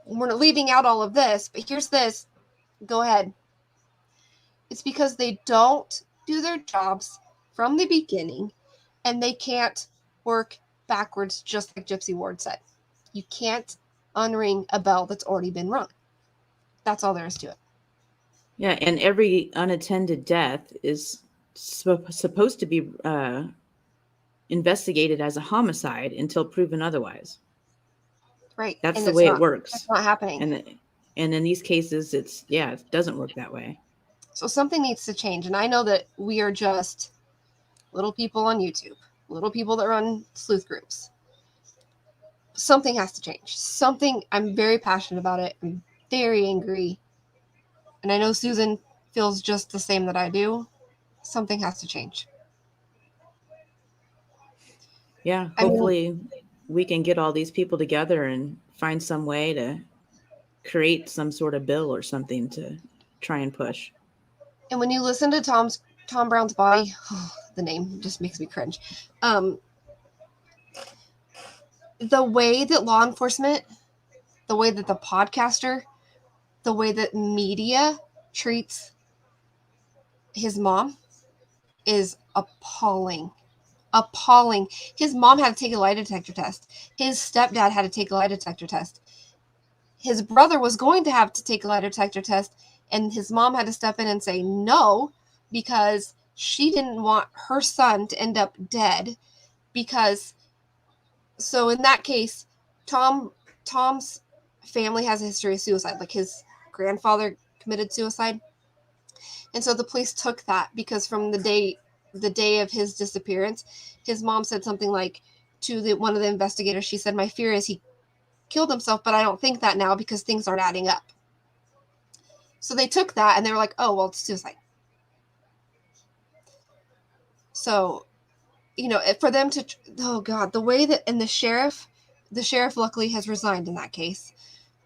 we're not leaving out all of this, but here's this, go ahead. It's because they don't do their jobs from the beginning, and they can't work backwards, just like Gypsy Ward said. You can't unring a bell that's already been rung. That's all there is to it. Yeah, and every unattended death is supposed to be investigated as a homicide until proven otherwise. Right. That's and the way not, it works. That's not happening. And in these cases, it doesn't work that way. So something needs to change. And I know that we are just little people on YouTube, little people that run sleuth groups. Something has to change. I'm very passionate about it. I'm very angry. And I know Susan feels just the same that I do. Something has to change. Yeah, hopefully we can get all these people together and find some way to create some sort of bill or something to try and push. And when you listen to Tom Brown's Body, the name just makes me cringe. The way that law enforcement, the way that the podcaster, the way that media treats his mom is appalling. Appalling. His mom had to take a lie detector test. His stepdad had to take a lie detector test. His brother was going to have to take a lie detector test, and his mom had to step in and say no, because she didn't want her son to end up dead. So in that case, Tom's family has a history of suicide. Like, his grandfather committed suicide. And so the police took that because from the day of his disappearance, his mom said something like to one of the investigators, she said, my fear is he killed himself, but I don't think that now because things aren't adding up. So they took that and they were like, oh, well, it's suicide. So, for them to, oh God, the way that, and the sheriff luckily has resigned in that case.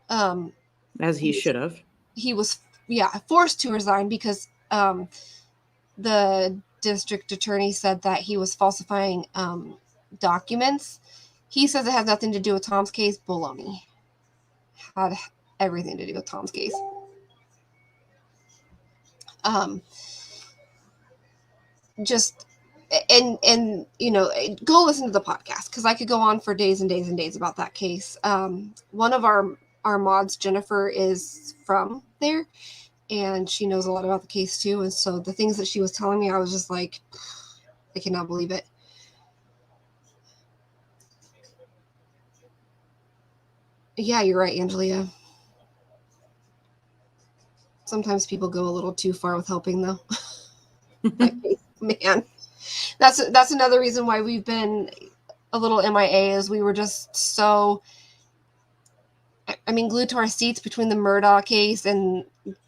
As he should have. He was, forced to resign because the district attorney said that he was falsifying documents. He says it has nothing to do with Tom's case. Baloney. Had everything to do with Tom's case. Just, and go listen to the podcast, because I could go on for days and days and days about that case. One of our mods, Jennifer, is from there, and she knows a lot about the case too. And so the things that she was telling me, I was just like, I cannot believe it. Yeah, you're right, Angelia. Sometimes people go a little too far with helping, though. Man, that's another reason why we've been a little MIA, is we were just so, glued to our seats between the Murdaugh case and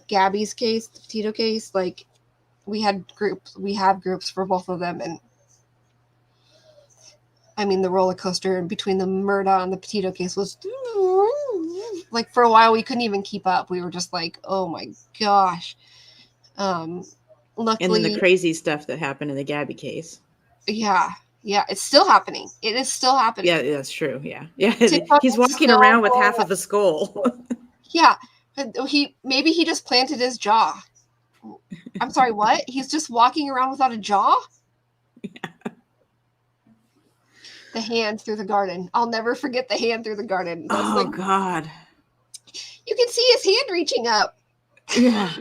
Gabby's case, the Petito case. Like, we have groups for both of them, and the roller coaster between the Murdaugh and the Petito case was like, for a while we couldn't even keep up. We were just like, oh my gosh. Luckily, and then the crazy stuff that happened in the Gabby case. Yeah. Yeah, it's still happening. It is still happening. Yeah, that's true. Yeah. Yeah. TikTok He's is walking still around with going half up. of a skull. Yeah. Maybe he just planted his jaw. I'm sorry, what? He's just walking around without a jaw? Yeah. The hand through the garden. I'll never forget the hand through the garden. That's Oh like, God. you can see his hand reaching up. Yeah.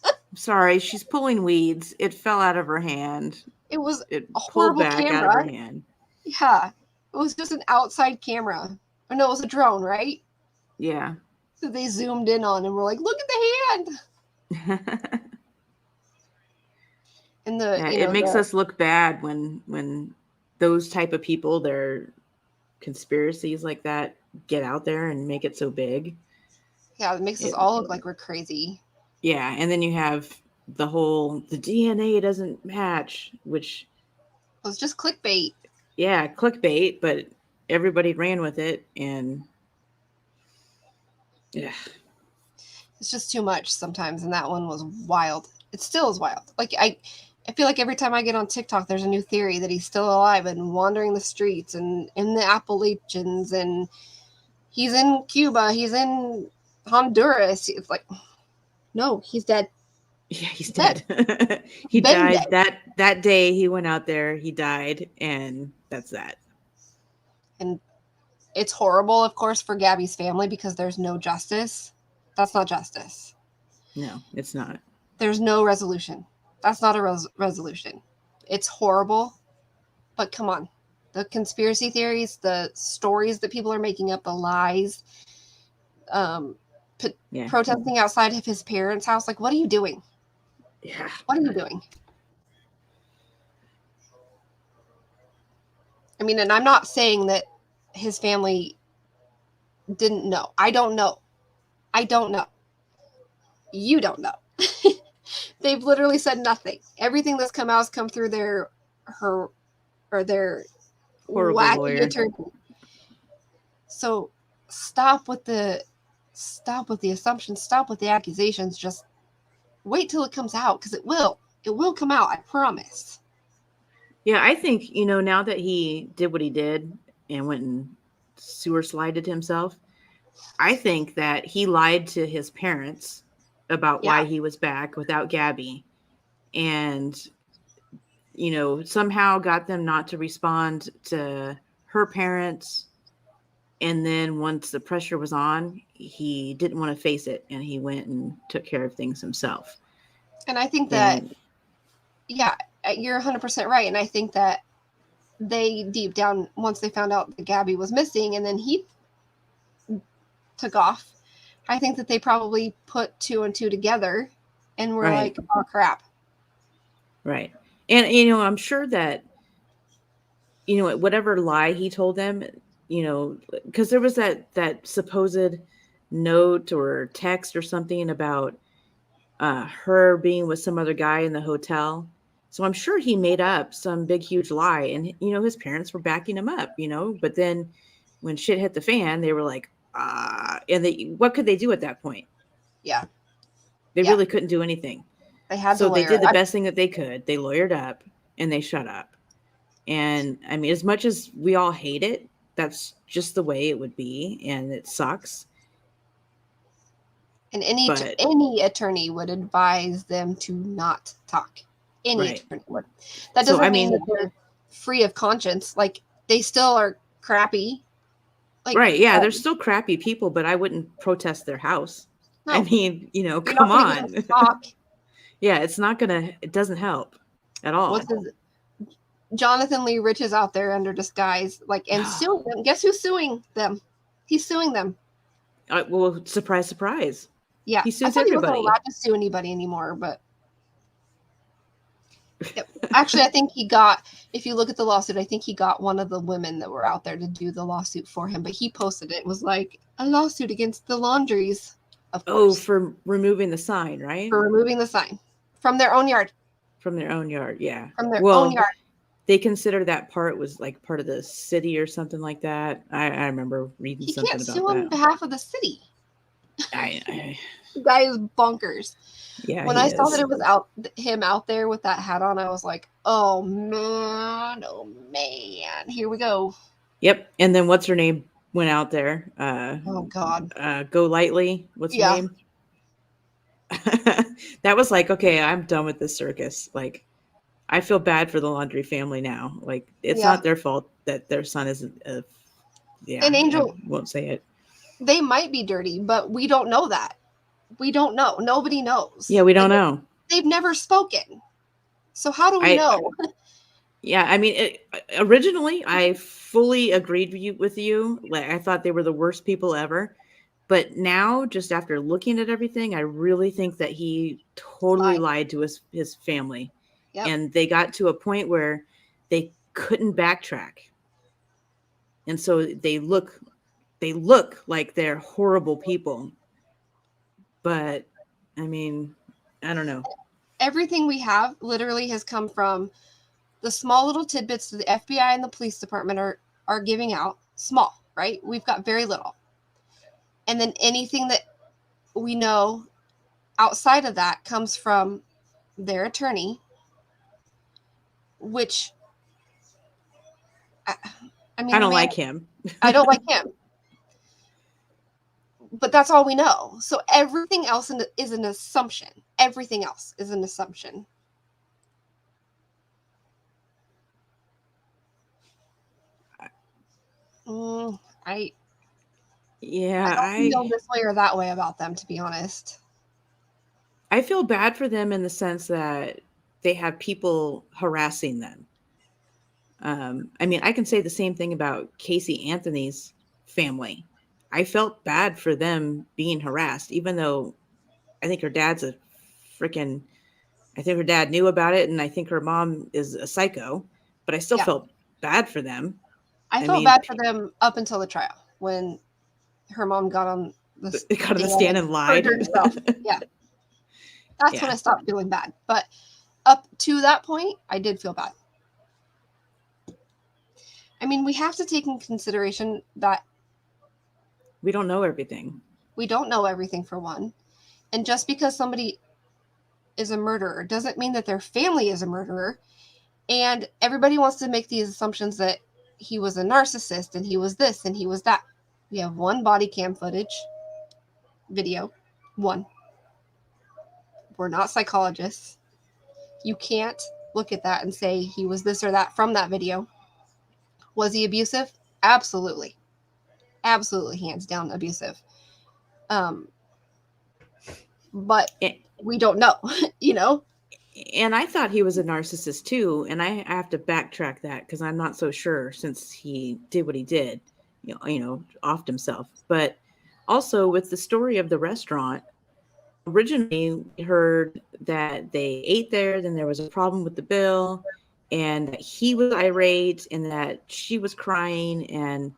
I'm sorry, she's pulling weeds. It fell out of her hand. It was It a pulled horrible back out of her camera. hand. Yeah. It was just an outside camera. Oh, no, it was a drone, right? Yeah. So they zoomed in on and were like, look at the hand. And Yeah, it makes us look bad when those type of people, their conspiracies like that, get out there and make it so big. Yeah, it makes us all look like we're crazy. Yeah, and then you have the DNA doesn't match, which It was just clickbait. yeah, clickbait, but everybody ran with it, and yeah, It's just too much sometimes, and that one was wild. It still is wild. Like I feel like every time I get on TikTok, there's a new theory that he's still alive and wandering the streets and in the Appalachians, and he's in Cuba, he's in Honduras. It's like, no, he's dead. yeah, he's dead. He Been died dead. that day. He went out there. He died, and that's that. And it's horrible, of course, for Gabby's family because there's no justice. That's not justice. No, it's not. There's no resolution. That's not a resolution. It's horrible, but come on. The conspiracy theories, the stories that people are making up, the lies, protesting outside of his parents' house. Like, what are you doing? Yeah. What are you doing? I mean, and I'm not saying that his family didn't know. I don't know. I don't know. You don't know. They've literally said nothing. Everything that's come out has come through their horrible wacky lawyer. attorney. So stop with the assumptions. Stop with the accusations. Just wait till it comes out, because it will. It will come out. I promise. Yeah, I think, now that he did what he did and went and sewer slided himself, I think that he lied to his parents about why he was back without Gabby, and, somehow got them not to respond to her parents. And then once the pressure was on, he didn't want to face it, and he went and took care of things himself. And I think that, yeah, you're 100% right. And I think that they deep down, once they found out that Gabby was missing and then he took off, I think that they probably put 2 and 2 together and were like, oh, crap. Right. And, I'm sure that, whatever lie he told them, because there was that supposed note or text or something about her being with some other guy in the hotel. So I'm sure he made up some big, huge lie, and, his parents were backing him up, but then when shit hit the fan, they were like, and what could they do at that point? Yeah. They really couldn't do anything. They had so to they did the best thing that they could. They lawyered up and they shut up. And I mean, as much as we all hate it, that's just the way it would be, and it sucks. And any attorney would advise them to not talk. Any attorney would. That doesn't mean that they're free of conscience. Like, they still are crappy. Like, right? Yeah, they're still crappy people, but I wouldn't protest their house. No. I mean, come on. Yeah, it doesn't help at all. Jonathan Lee Rich is out there under disguise, and suing them. Guess who's suing them? He's suing them. Well, surprise, surprise. Yeah, he sues everybody. He everybody. wasn't allowed to sue anybody anymore, but actually, I think he got. If you look at the lawsuit, I think he got one of the women that were out there to do the lawsuit for him. But he posted it was like a lawsuit against the laundries. Of course. For removing the sign, right? For removing the sign from their own yard. From their own yard, yeah. From their own yard. They consider that part was like part of the city or something like that. I remember reading something about that. He can't sue on behalf of the city. I Guy is bonkers. yeah, When he I saw that is. it was him out there with that hat on, I was like, oh man, here we go. Yep. And then what's her name went out there? Oh God. Go lightly. What's her Yeah, name? That was like, okay, I'm done with this circus. Like, I feel bad for the Laundry family now. Like, it's yeah. not their fault that their son isn't. Yeah, And I Angel, won't say it. they might be dirty, but we don't know that. We don't know. Nobody Yeah, knows. we don't Like, know. they've never spoken. So how do we I know? Yeah, I mean, originally I fully agreed with you. Like, I thought they were the worst people ever. But now, just after looking at everything, I really think that he totally Lie. lied to his family, Yep. and they got to a point where they couldn't backtrack, and so they look like they're horrible people. But I mean, I don't know. Everything we have literally has come from the small little tidbits that the FBI and the police department are giving out. Small, right? We've got very little. And then anything that we know outside of that comes from their attorney, which I, I mean, I the don't man, like him. I don't like him, but that's all we know. So everything else is an assumption. Everything else is an assumption. Mm, I I Yeah, don't feel this way or that way about them, to be honest. I feel bad for them in the sense that they have people harassing them. I mean, I can say the same thing about Casey Anthony's family. I felt bad for them being harassed, even though I think her dad's a freaking, I think her dad knew about it, and I think her mom is a psycho, but I still Yeah, felt bad for them. I I felt mean, bad for them up until the trial when her mom got on the they got on the stand stand and and lied. perjured herself. Yeah, that's when Yeah, I stopped feeling bad. But up to that point, I did feel bad. I mean, we have to take in consideration that we don't know everything. we don't know everything for one. And just because somebody is a murderer doesn't mean that their family is a murderer. And everybody wants to make these assumptions that he was a narcissist and he was this and he was that. We have one body cam footage video. One. We're not psychologists. You can't look at that and say he was this or that from that video. Was he abusive? Absolutely. Absolutely, hands down abusive. Um, but And, we don't know, you know? and I thought he was a narcissist too, and I have to backtrack that because I'm not so sure since he did what he did, offed himself. But also with the story of the restaurant, originally we heard that they ate there, then there was a problem with the bill, and that he was irate, and that she was crying, and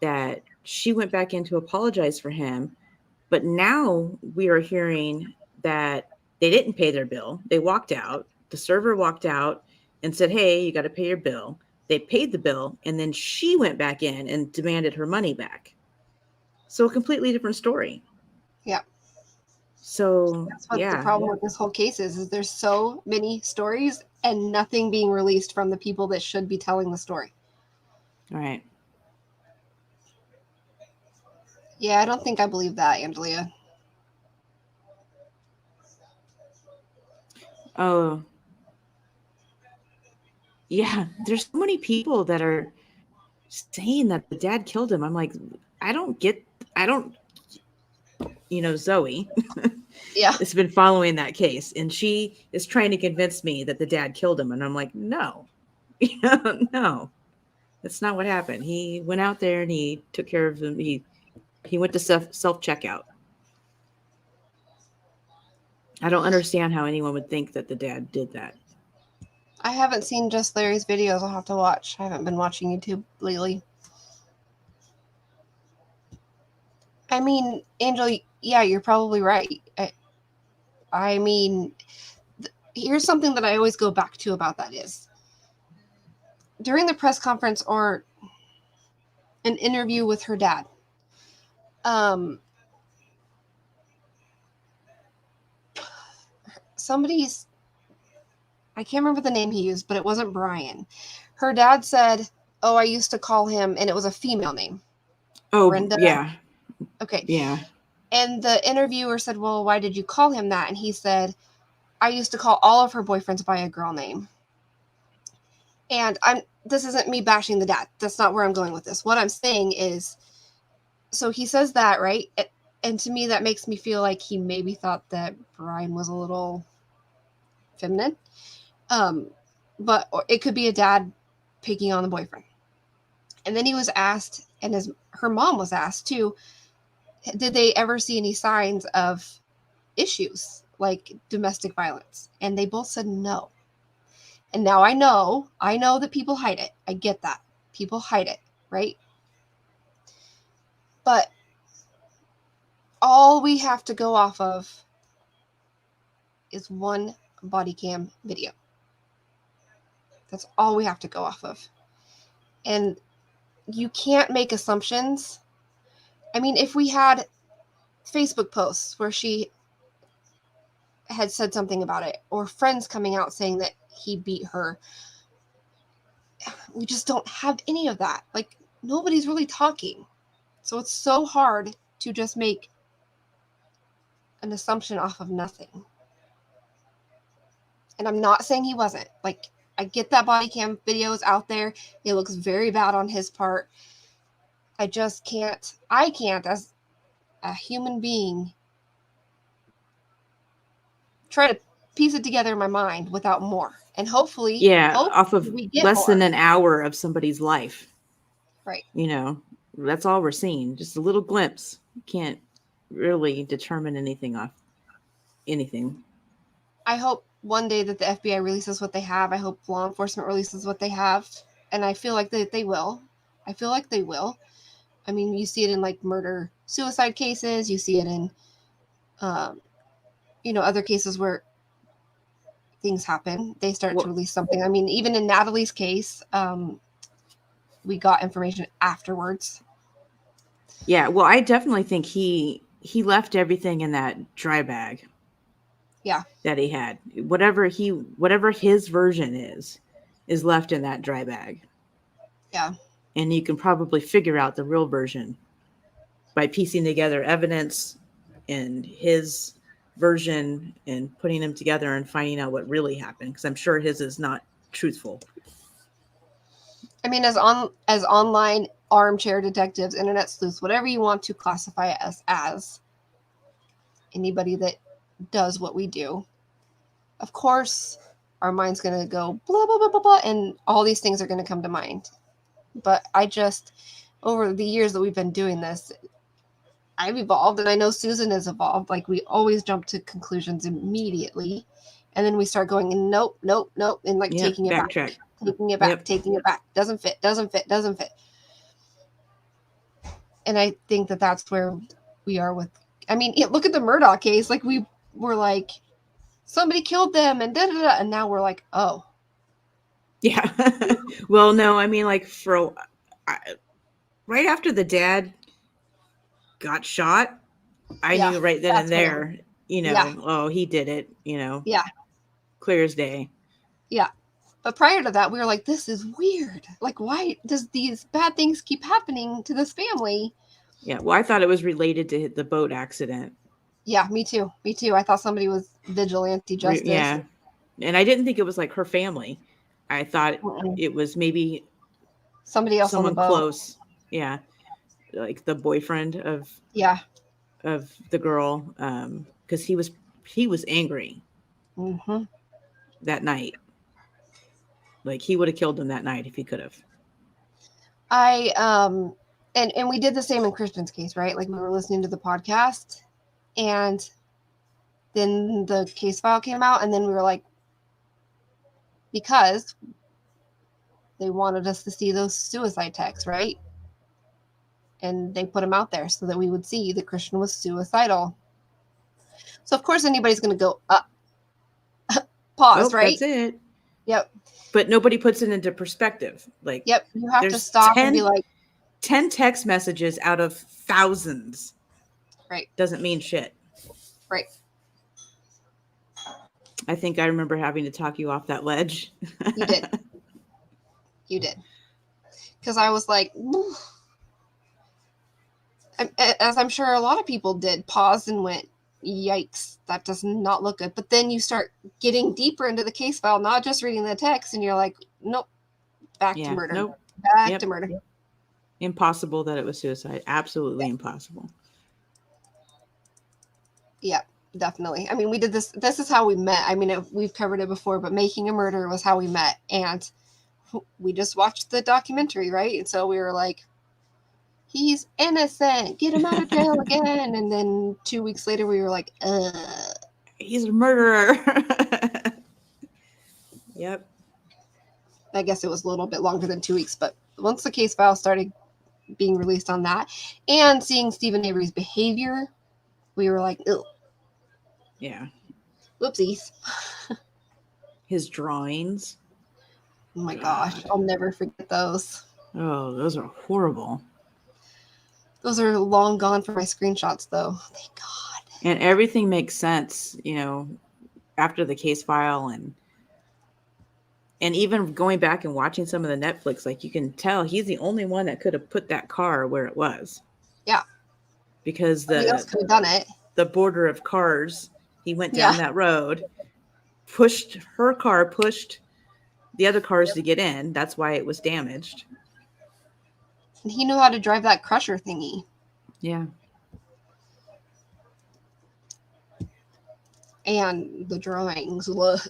that she went back in to apologize for him. But now we are hearing that they didn't pay their bill. They walked out. The server walked out and said, "Hey, you got to pay your bill." They paid the bill, and then she went back in and demanded her money back. So a completely different story. Yeah. So, That's what the yeah. problem with this whole case is there's so many stories and nothing being released from the people that should be telling the story. All right. Yeah, I don't think I believe that, Angelia. Oh, yeah. There's so many people that are saying that the dad killed him. I'm like, I don't get, I don't, Zoe Yeah. has been following that case, and she is trying to convince me that the dad killed him. And I'm like, no, no, that's not what happened. He went out there and he took care of them. He went to self checkout. I don't understand how anyone would think that the dad did that. I haven't seen Just Larry's videos. I'll have to watch. I haven't been watching YouTube lately. I mean, Angel, yeah, you're probably right. I mean, here's something that I always go back to about that is during the press conference or an interview with her dad, um, somebody's, I can't remember the name he used, but it wasn't Brian. Her dad said, oh, I used to call him, and it was a female name. Oh, Brenda. yeah. Okay. Yeah. And the interviewer said, well, why did you call him that? And he said, I used to call all of her boyfriends by a girl name. And this isn't me bashing the dad. That's not where I'm going with this. What I'm saying is, so he says that, right? And to me, that makes me feel like he maybe thought that Brian was a little feminine. But it could be a dad picking on the boyfriend. And then he was asked, and her mom was asked too, did they ever see any signs of issues like domestic violence? And they both said no. And now I know that people hide it. I get that. People hide it, right? But all we have to go off of is one body cam video. That's all we have to go off of. And you can't make assumptions. I mean, if we had Facebook posts where she had said something about it, or friends coming out saying that he beat her, we just don't have any of that. Like, nobody's really talking. So it's so hard to just make an assumption off of nothing. And I'm not saying he wasn't. Like, I get that body cam video is out there. It looks very bad on his part. I can't, as a human being, try to piece it together in my mind without more. And hopefully, off of we get less more. than an hour of somebody's life. Right. You know, that's all we're seeing. Just a little glimpse. You can't really determine anything off anything. I hope one day that the FBI releases what they have. I hope law enforcement releases what they have. And I feel like they will. I feel like they will. I mean, you see it in like murder, suicide cases. You see it in, other cases where things happen. They start to release something. I mean, even in Natalie's case, we got information afterwards. Yeah, well, I definitely think he left everything in that dry bag. Yeah. That he had. Whatever his version is left in that dry bag. Yeah. And you can probably figure out the real version by piecing together evidence and his version and putting them together and finding out what really happened, because I'm sure his is not truthful. I mean, as online armchair detectives, internet sleuths, whatever you want to classify us as, anybody that does what we do, of course, our mind's going to go blah, blah, blah, blah, blah, and all these things are going to come to mind. But over the years that we've been doing this, I've evolved, and I know Susan has evolved. Like, we always jump to conclusions immediately, and then we start going, nope, and like taking it back, taking it back. Doesn't fit. And I think that that's where we are with, I mean, look at the Murdaugh case. Like, we were like, somebody killed them, and da-da-da, and now we're like, oh. Yeah. Well, no, I mean, like, right after the dad got shot, I knew right then and there, oh, he did it, Yeah. Clear as day. Yeah. But prior to that, we were like, this is weird. Like, why does these bad things keep happening to this family? Yeah. Well, I thought it was related to the boat accident. Yeah, me too. I thought somebody was vigilante justice. Yeah. And I didn't think it was like her family. I thought it was maybe somebody else, someone on the boat. Close. Yeah. Like the boyfriend of the girl. Because he was angry that night. Like, he would have killed him that night if he could have. And we did the same in Christian's case, right? Like, we were listening to the podcast, and then the case file came out, and then we were like, because they wanted us to see those suicide texts, right? And they put them out there so that we would see that Christian was suicidal. So, of course, anybody's going to go up. Pause, right? That's it. Yep. But nobody puts it into perspective. Like, yep, you have to stop and be like, 10 text messages out of thousands. Right. Doesn't mean shit. Right. I think I remember having to talk you off that ledge. You did. You did. Because I was like, as I'm sure a lot of people did, paused and went, yikes, that does not look good. But then you start getting deeper into the case file, not just reading the text, and you're like, nope, back to murder. Nope. Back to murder. Impossible that it was suicide. Absolutely impossible. Yeah, definitely. I mean, we did this. This is how we met. I mean, we've covered it before, but Making a Murder was how we met. And we just watched the documentary, right? And so we were like, he's innocent. Get him out of jail again. And then 2 weeks later, we were like, he's a murderer. Yep. I guess it was a little bit longer than 2 weeks, but once the case file started being released on that and seeing Stephen Avery's behavior, we were like, ugh. Yeah. Whoopsies. His drawings. Oh my gosh. I'll never forget those. Oh, those are horrible. Those are long gone for my screenshots, though. Thank God. And everything makes sense, you know, after the case file and even going back and watching some of the Netflix, like you can tell he's the only one that could have put that car where it was. Yeah. Because Somebody else could have done it. The border of cars, he went down that road, pushed the other cars to get in. That's why it was damaged. And he knew how to drive that crusher thingy. Yeah. And the drawings. Look.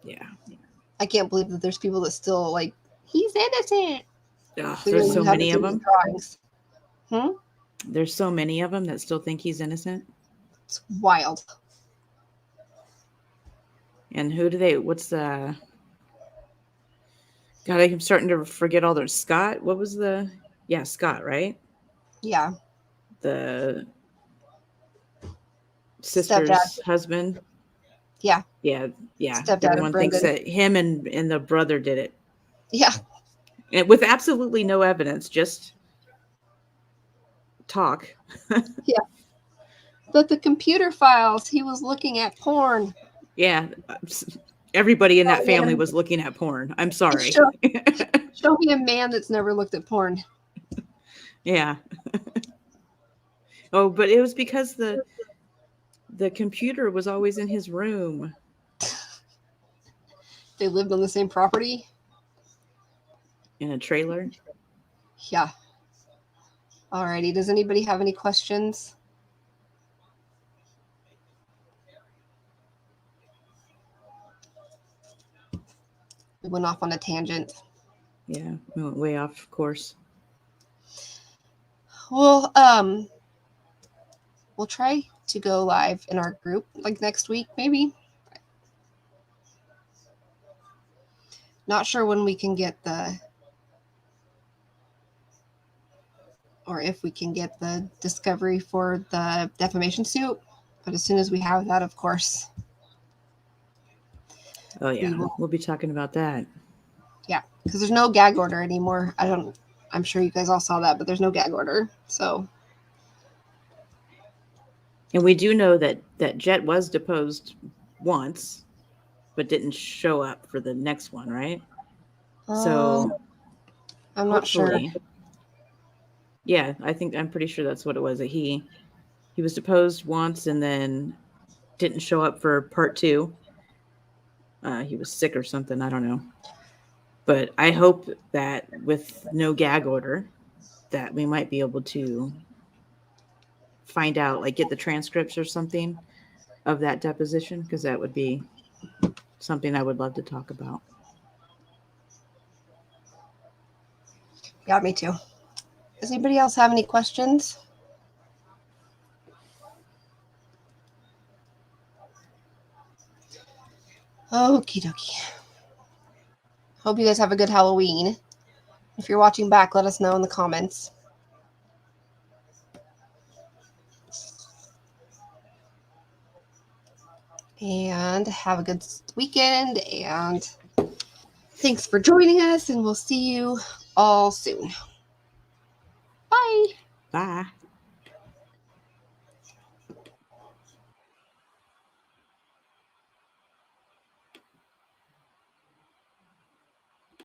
Yeah. I can't believe that there's people that still like, he's innocent. There's so many of them. Hmm? There's so many of them that still think he's innocent. It's wild. And what's the... God, I'm starting to forget all their... Scott? What was the... Yeah, Scott, right? Yeah. The sister's husband. Yeah. Yeah. Stepdad Everyone thinks that him and the brother did it. Yeah. And with absolutely no evidence, just talk. Yeah. But the computer files, he was looking at porn. Yeah. Everybody in that family was looking at porn. I'm sorry. Show me a man that's never looked at porn. Yeah. Oh, but it was because the computer was always in his room. They lived on the same property? In a trailer? Yeah. Alrighty. Does anybody have any questions? We went off on a tangent. Yeah, we went way off course. Well, we'll try to go live in our group like next week, maybe. Not sure when we can get or if we can get the discovery for the defamation suit, but as soon as we have that, of course. Oh yeah, we'll be talking about that. Yeah, because there's no gag order anymore. I'm sure you guys all saw that, but there's no gag order. So. And we do know that Jet was deposed once, but didn't show up for the next one, right? So I'm not sure. Yeah, I'm pretty sure that's what it was. That he was deposed once and then didn't show up for part 2. He was sick or something. I don't know. But I hope that with no gag order, that we might be able to find out, like get the transcripts or something of that deposition, because that would be something I would love to talk about. Yeah, me too. Does anybody else have any questions? Okie dokie. Hope you guys have a good Halloween. If you're watching back, let us know in the comments. And have a good weekend. And thanks for joining us. And we'll see you all soon. Bye. Bye.